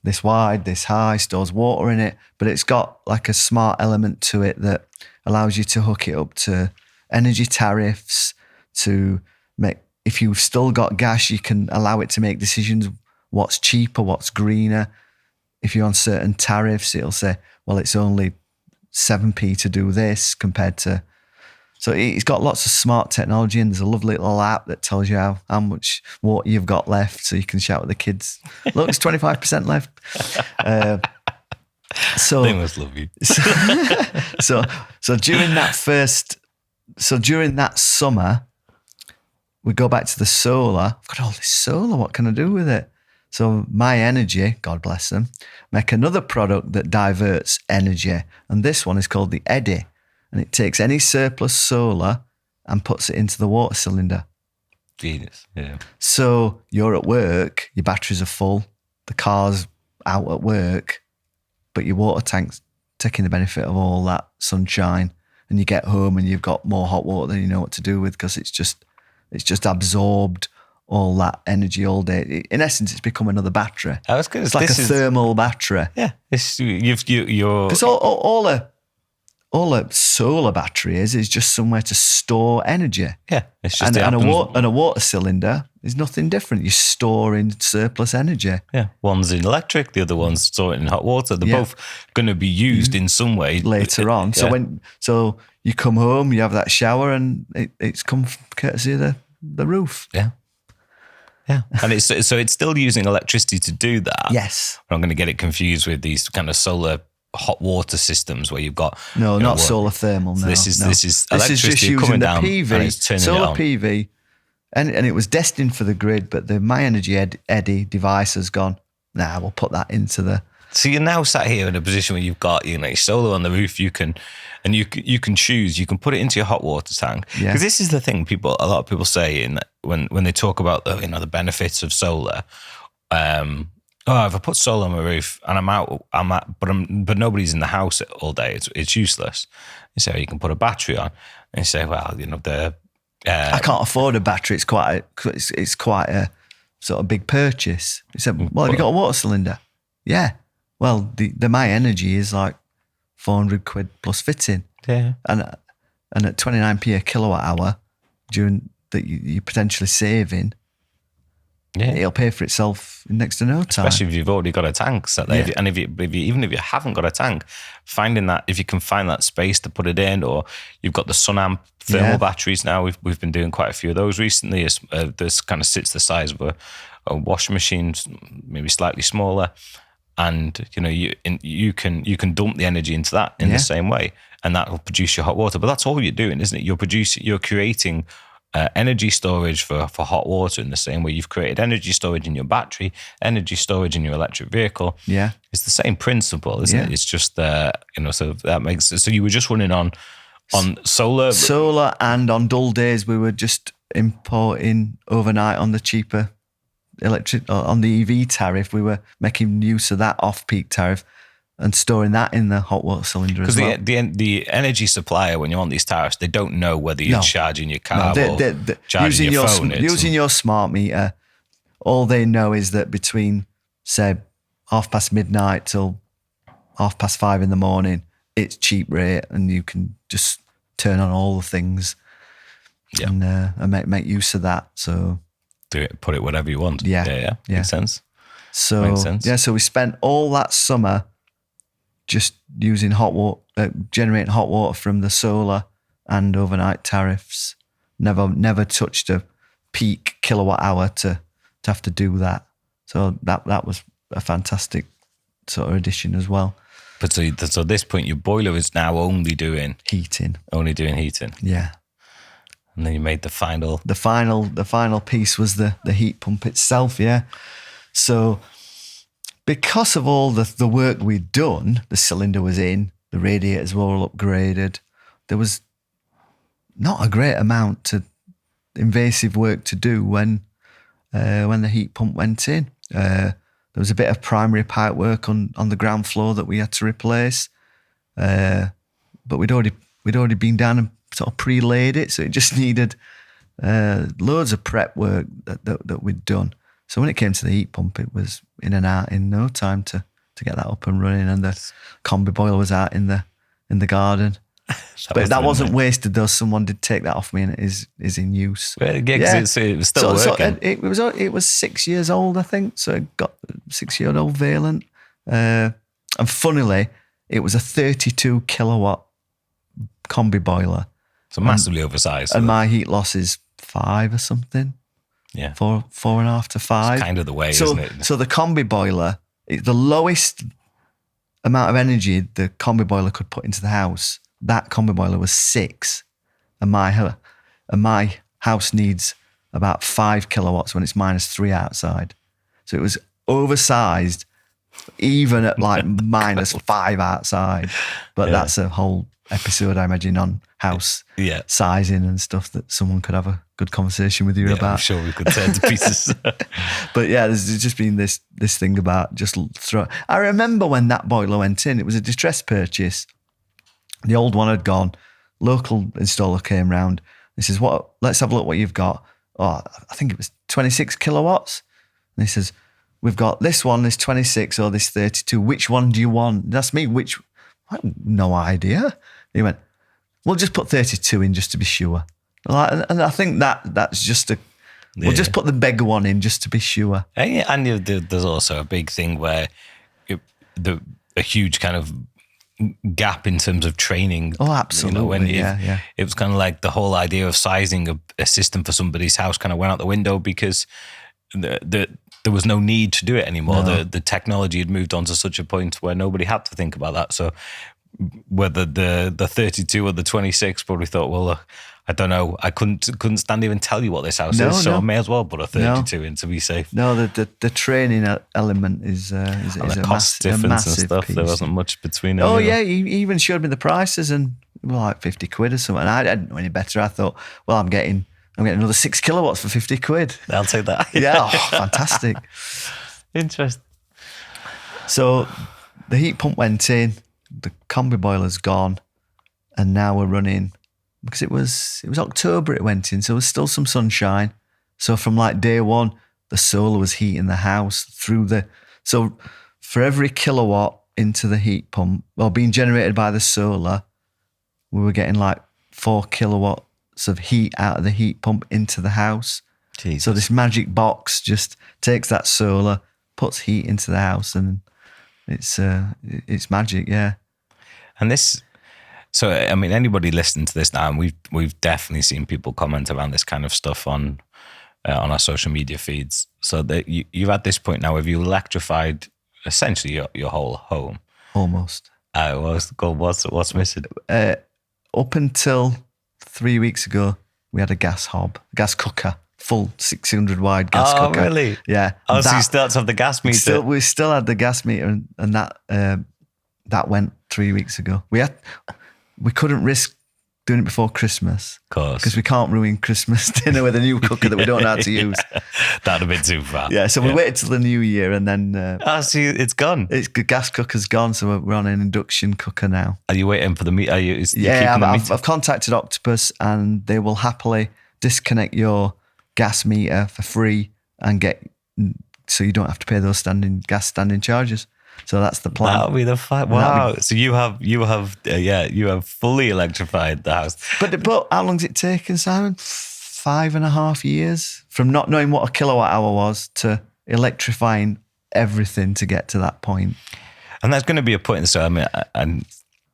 Speaker 2: this wide, this high, stores water in it, but it's got like a smart element to it that allows you to hook it up to energy tariffs, to make, if you've still got gas, you can allow it to make decisions, what's cheaper, what's greener. If you're on certain tariffs, it'll say, well, it's only 7p to do this compared to... So it's got lots of smart technology, and there's a lovely little app that tells you how much water you've got left, so you can shout at the kids, look, it's 25% left.
Speaker 1: They must love you.
Speaker 2: So during that summer, we go back to the solar. I've got all this solar, what can I do with it? So My Energy, God bless them, make another product that diverts energy, and this one is called the Eddy. And it takes any surplus solar and puts it into the water cylinder.
Speaker 1: Genius, yeah.
Speaker 2: So you're at work, your batteries are full, the car's out at work, but your water tank's taking the benefit of all that sunshine, and you get home and you've got more hot water than you know what to do with, because it's just absorbed all that energy all day. In essence, it's become another battery. It's like a thermal battery.
Speaker 1: Yeah, you're
Speaker 2: because all a solar battery is just somewhere to store energy.
Speaker 1: Yeah, it's just
Speaker 2: and a water cylinder is nothing different. You're storing surplus energy.
Speaker 1: Yeah, one's in electric, the other one's stored in hot water. They're both going to be used in some way
Speaker 2: later on.
Speaker 1: Yeah.
Speaker 2: So you come home, you have that shower, and it's come courtesy of the roof.
Speaker 1: Yeah. Yeah, and it's still using electricity to do that.
Speaker 2: Yes,
Speaker 1: I'm going to get it confused with these kind of solar hot water systems where you've got
Speaker 2: not solar thermal. No,
Speaker 1: this is electricity
Speaker 2: just using
Speaker 1: coming
Speaker 2: the
Speaker 1: down
Speaker 2: PV,
Speaker 1: and it's turning
Speaker 2: solar
Speaker 1: it on.
Speaker 2: PV, and it was destined for the grid, but the My Energy Eddy device has gone. Nah, we'll put that into the.
Speaker 1: So you're now sat here in a position where you've got your solar on the roof. You can choose. You can put it into your hot water tank. Because this is the thing. A lot of people say when they talk about the benefits of solar. If I put solar on my roof and I'm out, but nobody's in the house all day. It's useless. You say you can put a battery on, and you say, well,
Speaker 2: I can't afford a battery. It's quite a sort of big purchase. You said, well, have you got a water cylinder? Yeah. Well, the My Energy is like 400 quid plus fitting.
Speaker 1: Yeah.
Speaker 2: And at 29p a kilowatt hour during that you're potentially saving, it'll pay for itself in next to no time.
Speaker 1: Especially if you've already got a tank set there.
Speaker 2: Yeah.
Speaker 1: And if you even if you haven't got a tank, finding that, if you can find that space to put it in, or you've got the sun amp thermal batteries now. We've been doing quite a few of those recently. This kind of sits the size of a washing machine, maybe slightly smaller. And you can dump the energy into that in the same way, and that will produce your hot water. But that's all you're doing, isn't it? You're creating energy storage for hot water in the same way you've created energy storage in your battery, energy storage in your electric vehicle.
Speaker 2: Yeah,
Speaker 1: it's the same principle, isn't it? It's just so that makes it. So you were just running on solar,
Speaker 2: and on dull days we were just importing overnight on the cheaper electric, on the EV tariff. We were making use of that off-peak tariff and storing that in the hot water cylinder as well.
Speaker 1: Because the energy supplier, when you're on these tariffs, they don't know whether you're charging your car or charging your phone.
Speaker 2: Using your smart meter, all they know is that between, say, midnight till 5:30 in the morning, it's cheap rate, and you can just turn on all the things and make use of that. So
Speaker 1: do it, put it whatever you want.
Speaker 2: Yeah.
Speaker 1: Makes sense.
Speaker 2: So
Speaker 1: Makes sense.
Speaker 2: Yeah, so we spent all that summer just using hot water, generating hot water from the solar and overnight tariffs. Never touched a peak kilowatt hour to have to do that. So that was a fantastic sort of addition as well.
Speaker 1: But so at this point, your boiler is now only doing
Speaker 2: heating.
Speaker 1: Yeah. And then you made the final
Speaker 2: piece was the heat pump itself. Yeah. So because of all the work we'd done, the cylinder was in, the radiators were all upgraded. There was not a great amount of invasive work to do when the heat pump went in. There was a bit of primary pipe work on the ground floor that we had to replace, but we'd already been down and sort of pre-laid it, so it just needed loads of prep work that we'd done. So when it came to the heat pump, it was in and out in no time to get that up and running, and the Combi boiler was out in the garden. But that wasn't wasted though. Someone did take that off me, and it is in use.
Speaker 1: It was still working.
Speaker 2: It was 6 years old, I think. So it got 6-year-old Valent, and funnily, it was a 32 kilowatt Combi boiler.
Speaker 1: So massively oversized.
Speaker 2: And my heat loss is 5 or something.
Speaker 1: Yeah,
Speaker 2: 4.5 to 5.
Speaker 1: It's kind of the way, isn't it?
Speaker 2: So the Combi boiler, the lowest amount of energy the Combi boiler could put into the house, that Combi boiler was 6, and my house needs about 5 kilowatts when it's -3 outside. So it was oversized, even at like -5 outside. But that's a whole episode, I imagine, on house sizing and stuff that someone could have a good conversation with you about.
Speaker 1: I'm sure we could tear to pieces.
Speaker 2: But yeah, there's just been this thing about just throw. I remember when that boiler went in, it was a distress purchase. The old one had gone. Local installer came round. He says, let's have a look what you've got. Oh, I think it was 26 kilowatts. And he says, we've got this one, this 26 or this 32. Which one do you want? That's me. I have no idea. He went, we'll just put 32 in just to be sure. And I think that's just we'll just put the bigger one in just to be sure.
Speaker 1: And there's also a big thing where a huge kind of gap in terms of training.
Speaker 2: Oh, absolutely.
Speaker 1: It was kind of like the whole idea of sizing a system for somebody's house kind of went out the window because there was no need to do it anymore. No. The technology had moved on to such a point where nobody had to think about that. So whether the 32 or the 26, probably thought, well, I don't know. I couldn't stand even tell you what this house is, so I may as well put a 32 in to be safe.
Speaker 2: No, the training element is a
Speaker 1: cost difference and stuff.
Speaker 2: Piece.
Speaker 1: There wasn't much between them.
Speaker 2: Oh yeah, he even showed me the prices and like 50 quid or something. And I didn't know any better. I thought, well, I'm getting another 6 kilowatts for 50 quid.
Speaker 1: I'll take that.
Speaker 2: Yeah, fantastic.
Speaker 1: Interesting.
Speaker 2: So the heat pump went in, the Combi boiler's gone, and now we're running, because it was October it went in, so there was still some sunshine. So from like day one, the solar was heating the house so for every kilowatt into the heat pump, or being generated by the solar, we were getting like 4 kilowatts of heat out of the heat pump into the house.
Speaker 1: Jesus.
Speaker 2: So this magic box just takes that solar, puts heat into the house, and it's magic, yeah.
Speaker 1: And this, so I mean, anybody listening to this now, and we've definitely seen people comment around this kind of stuff on our social media feeds. So that you've at this point now, have you electrified essentially your whole home?
Speaker 2: Almost.
Speaker 1: What's missing?
Speaker 2: Up until 3 weeks ago, we had a gas cooker, full 600 wide gas cooker.
Speaker 1: Oh, really?
Speaker 2: Yeah.
Speaker 1: Oh, so you still have the gas meter?
Speaker 2: We still had the gas meter, and that went 3 weeks ago. We couldn't risk doing it before Christmas.
Speaker 1: Of course.
Speaker 2: Because we can't ruin Christmas dinner with a new cooker that we don't know how to use.
Speaker 1: That'd have been too far.
Speaker 2: Yeah, so we waited till the new year, and then...
Speaker 1: see, it's gone.
Speaker 2: The gas cooker's gone, so we're on an induction cooker now.
Speaker 1: Are you waiting for the meter?
Speaker 2: I've contacted Octopus, and they will happily disconnect your gas meter for free and so you don't have to pay those standing charges. So that's the plan.
Speaker 1: That'll be the fight. Wow! So you have fully electrified the house.
Speaker 2: But how long's it taken, Simon? 5.5 years from not knowing what a kilowatt hour was to electrifying everything to get to that point.
Speaker 1: And there's going to be a point in the story. I mean,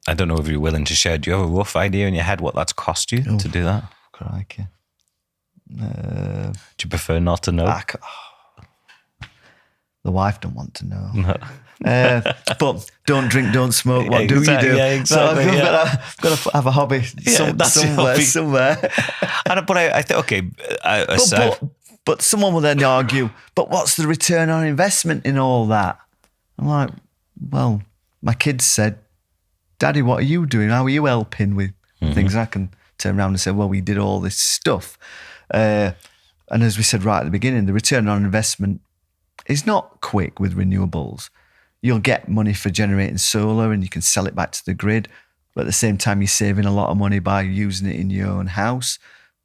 Speaker 1: I don't know if you're willing to share. Do you have a rough idea in your head what that's cost you to do that?
Speaker 2: Crikey.
Speaker 1: Do you prefer not to know?
Speaker 2: The wife don't want to know. No. But don't drink, don't smoke. What do you do?
Speaker 1: Yeah, exactly.
Speaker 2: So I've got to have a hobby somewhere.
Speaker 1: But I think, okay.
Speaker 2: But someone will then argue, but what's the return on investment in all that? I'm like, well, my kids said, Daddy, what are you doing? How are you helping with things? I can turn around and say, well, we did all this stuff. And as we said right at the beginning, the return on investment is not quick with renewables. You'll get money for generating solar and you can sell it back to the grid. But at the same time, you're saving a lot of money by using it in your own house.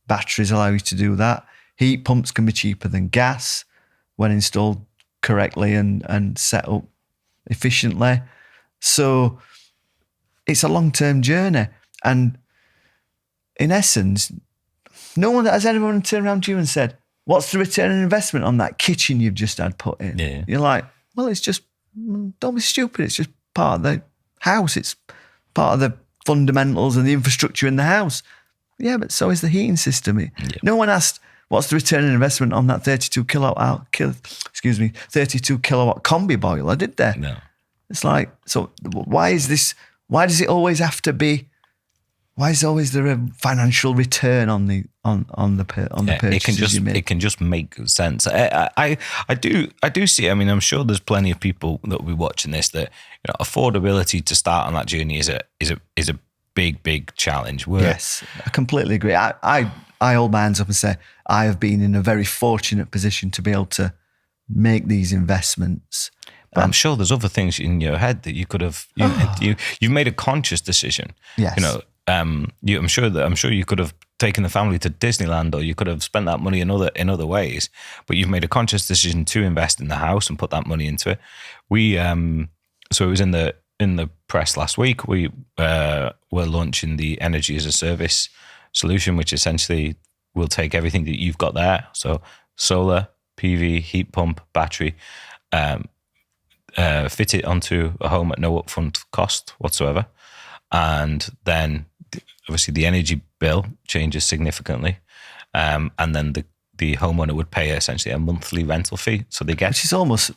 Speaker 2: Batteries allow you to do that. Heat pumps can be cheaper than gas when installed correctly and set up efficiently. So it's a long-term journey. And in essence, has anyone turned around to you and said, what's the return on investment on that kitchen you've just had put in?
Speaker 1: Yeah.
Speaker 2: You're like, well, it's just, don't be stupid. It's just part of the house. It's part of the fundamentals and the infrastructure in the house. Yeah, but so is the heating system. No one asked, what's the return on investment on that 32 kilowatt Combi boiler, did they?
Speaker 1: No.
Speaker 2: It's like, so why does it always have to be, why is always there a financial return on the purchases you make?
Speaker 1: It can just make sense. I do see. I mean, I'm sure there's plenty of people that will be watching this that affordability to start on that journey is a big challenge.
Speaker 2: Yes, I completely agree. I hold my hands up and say I have been in a very fortunate position to be able to make these investments.
Speaker 1: But I'm sure there's other things in your head that you could have. You've made a conscious decision.
Speaker 2: Yes.
Speaker 1: I'm sure you could have taken the family to Disneyland, or you could have spent that money in other ways. But you've made a conscious decision to invest in the house and put that money into it. So it was in the press last week. We were launching the Energy as a Service solution, which essentially will take everything that you've got there. So solar, PV, heat pump, battery, fit it onto a home at no upfront cost whatsoever. And then obviously the energy bill changes significantly. And then the homeowner would pay essentially a monthly rental fee. So they get...
Speaker 2: Which is almost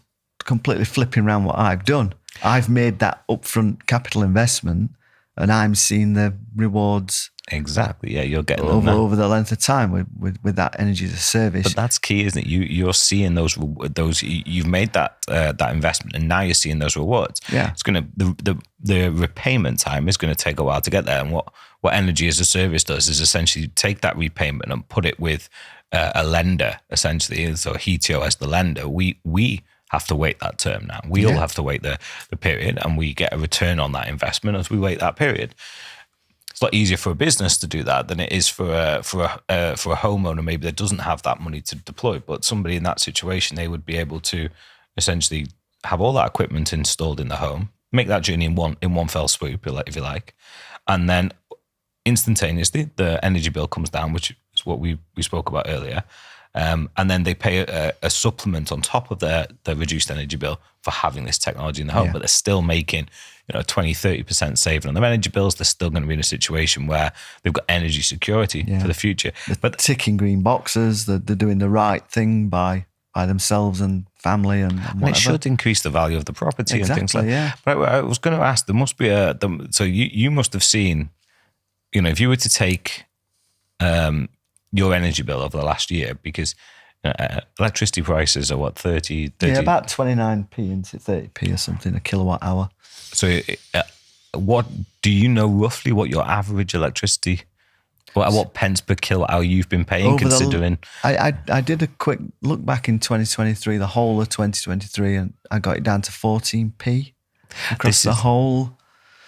Speaker 2: completely flipping around what I've done. I've made that upfront capital investment and I'm seeing the rewards...
Speaker 1: Exactly, yeah, you're getting
Speaker 2: over the length of time with that energy as a service.
Speaker 1: But that's key, isn't it? You're seeing those. You've made that investment, and now you're seeing those rewards.
Speaker 2: Yeah,
Speaker 1: it's gonna the repayment time is gonna take a while to get there. And what energy as a service does is essentially take that repayment and put it with a lender, essentially. So Heatio as the lender, we have to wait that term now. We all have to wait the period, and we get a return on that investment as we wait that period. It's a lot easier for a business to do that than it is for a homeowner maybe that doesn't have that money to deploy. But somebody in that situation, they would be able to essentially have all that equipment installed in the home, make that journey in one fell swoop, if you like, and then instantaneously, the energy bill comes down, which is what we spoke about earlier. And then they pay a supplement on top of their reduced energy bill for having this technology in the home, but they're still making 20-30% saving on their energy bills. They're still going to be in a situation where they've got energy security for the future.
Speaker 2: But ticking green boxes, they're doing the right thing by themselves and family and whatever.
Speaker 1: And it should increase the value of the property and things like
Speaker 2: that.
Speaker 1: But I was going to ask, there must be so you must have seen, if you were to take your energy bill over the last year, because electricity prices are what, 30?
Speaker 2: Yeah, about 29p into 30p or something a kilowatt hour.
Speaker 1: So what do you know roughly what your average electricity, what pence per kilowatt hour you've been paying, considering?
Speaker 2: I did a quick look back in 2023, the whole of 2023, and I got it down to 14p across the whole.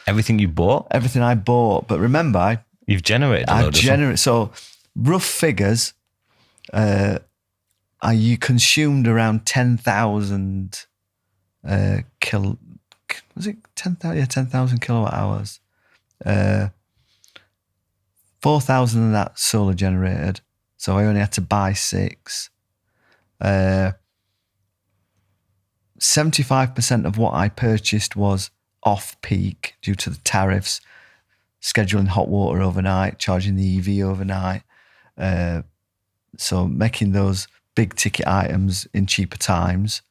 Speaker 1: Everything you bought?
Speaker 2: Everything I bought. But remember,
Speaker 1: you've generated a load of them.
Speaker 2: So rough figures, you consumed around 10,000 was it 10,000? Yeah, 10,000 kilowatt hours. 4,000 of that solar generated. So I only had to buy 6. 75% of what I purchased was off peak due to the tariffs, scheduling hot water overnight, charging the EV overnight. So making those big ticket items in cheaper times.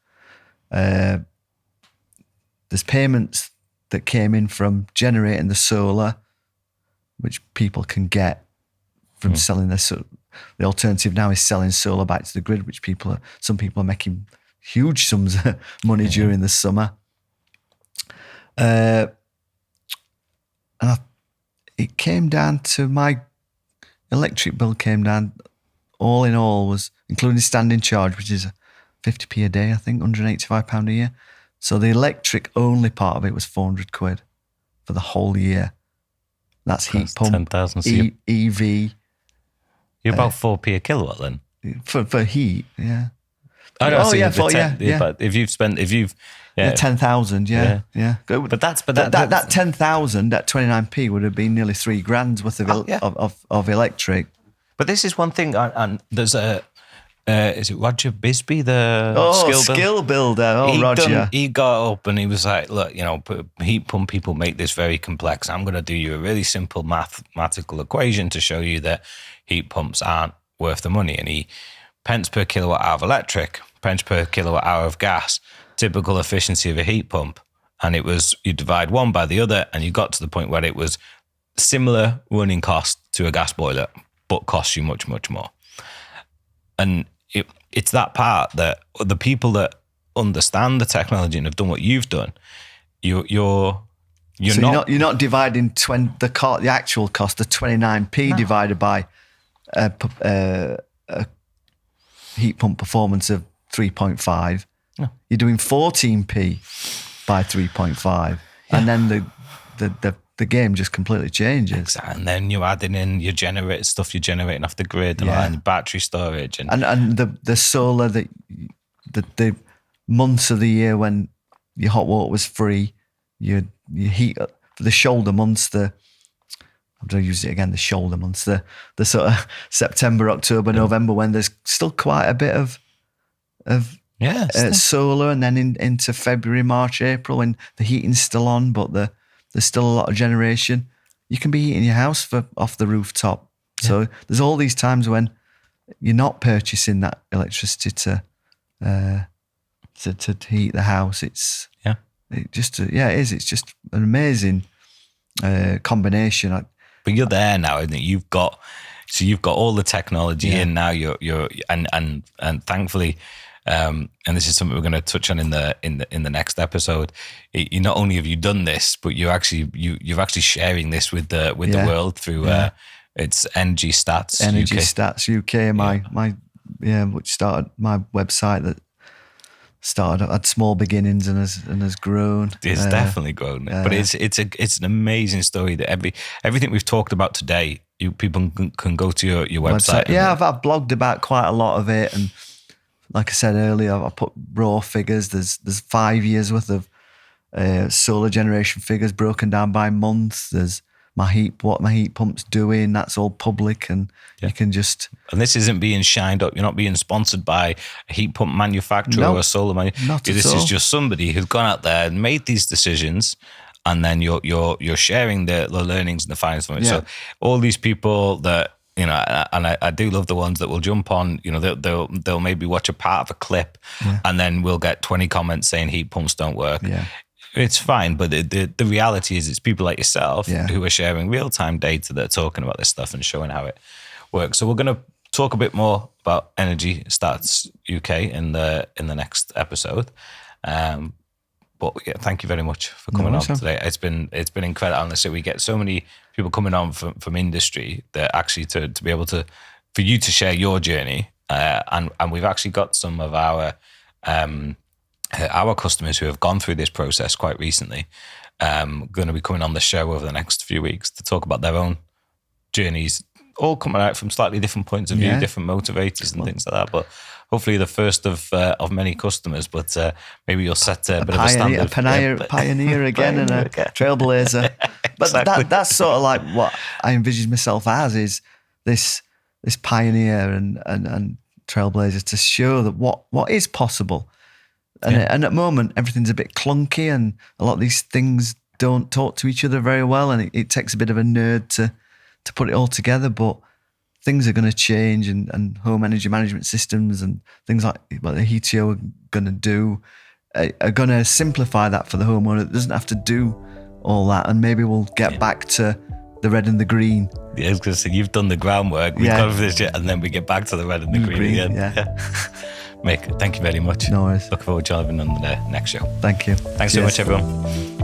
Speaker 2: There's payments that came in from generating the solar, which people can get from selling their solar. The alternative now is selling solar back to the grid, which some people are making huge sums of money during the summer. And it came down to my electric bill came down, all in all, was including standing charge, which is 50p a day, I think, £185 a year. So the electric only part of it was 400 quid for the whole year. That's heat pump,
Speaker 1: 10,000
Speaker 2: EV.
Speaker 1: You're about 4p a kilowatt then?
Speaker 2: For heat, yeah.
Speaker 1: But if you've
Speaker 2: 10,000, yeah.
Speaker 1: But
Speaker 2: that 10,000 at 29p would have been nearly $3,000 worth of electric.
Speaker 1: But this is one thing, and there's is it Roger Bisbee, the
Speaker 2: skill builder? Roger.
Speaker 1: He got up and he was like, look, heat pump people make this very complex. I'm going to do you a really simple mathematical equation to show you that heat pumps aren't worth the money. And pence per kilowatt hour of electric, pence per kilowatt hour of gas, typical efficiency of a heat pump. And it was, you divide one by the other and you got to the point where it was similar running cost to a gas boiler, but costs you much, much more. And it's that part that the people that understand the technology and have done what you've done, you're not
Speaker 2: dividing the actual cost of 29p divided by a heat pump performance of 3.5. No. You're doing 14p by 3.5, and then the game just completely changes.
Speaker 1: Exactly. And then you're adding in your stuff you're generating off the grid and battery storage and
Speaker 2: the solar that the months of the year when your hot water was free, you heat for the shoulder months. I'm going to use it again. The shoulder months, the sort of September, October, November, when there's still quite a bit of solar, and then into February, March, April when the heating's still on, but there's still a lot of generation. You can be heating your house off the rooftop. Yeah. So there's all these times when you're not purchasing that electricity to heat the house. It's just an amazing combination.
Speaker 1: But you're there now, isn't it? You've got all the technology in now. You're and thankfully. And this is something we're going to touch on in the next episode. You not only have you done this, but you're actually sharing this with the world through it's
Speaker 2: EnergyStatsUK, my which started my website that had small beginnings and has grown.
Speaker 1: It's definitely grown, but it's an amazing story that everything we've talked about today, people can go to your website.
Speaker 2: Yeah, I've blogged about quite a lot of it, and like I said earlier, I put raw figures. There's 5 years worth of solar generation figures broken down by month. There's what my heat pump's doing. That's all public, and you can just.
Speaker 1: And this isn't being shined up. You're not being sponsored by a heat pump manufacturer or a solar manufacturer.
Speaker 2: Not at
Speaker 1: This
Speaker 2: all.
Speaker 1: is just somebody who's gone out there and made these decisions, and then you're sharing the learnings and the findings from it.
Speaker 2: Yeah.
Speaker 1: So all these people that, you know, and I do love the ones that will jump on, you know, they'll maybe watch a part of a clip, and then we'll get 20 comments saying heat pumps don't work.
Speaker 2: Yeah.
Speaker 1: It's fine, but the reality is it's people like yourself who are sharing real-time data that are talking about this stuff and showing how it works. So we're going to talk a bit more about Energy Stats UK in the next episode. But yeah, thank you very much for coming on today. It's been incredible. Honestly, we get so many people coming on from industry that actually to be able to, for you to share your journey, and we've actually got some of our customers who have gone through this process quite recently, going to be coming on the show over the next few weeks to talk about their own journeys, all coming out from slightly different points of view, different motivators and things like that. But hopefully the first of many customers, but maybe you'll set a bit of a standard.
Speaker 2: A pioneer again and a trailblazer. But
Speaker 1: Exactly.
Speaker 2: that's sort of like what I envision myself as, is this pioneer and trailblazer, to show that what is possible. And at the moment, everything's a bit clunky, and a lot of these things don't talk to each other very well, and it takes a bit of a nerd to put it all together. But things are going to change, and home energy management systems and things like what the HTO are going to do are going to simplify that for the homeowner. It doesn't have to do all that, and maybe we'll get back to the red and the green.
Speaker 1: Yeah, I was going to say, you've done the groundwork. We've gone for this shit, and then we get back to the red and the green again.
Speaker 2: Yeah.
Speaker 1: Mick, thank you very much.
Speaker 2: No worries.
Speaker 1: Look forward to having you on the next show.
Speaker 2: Thank you.
Speaker 1: Thanks so much, everyone.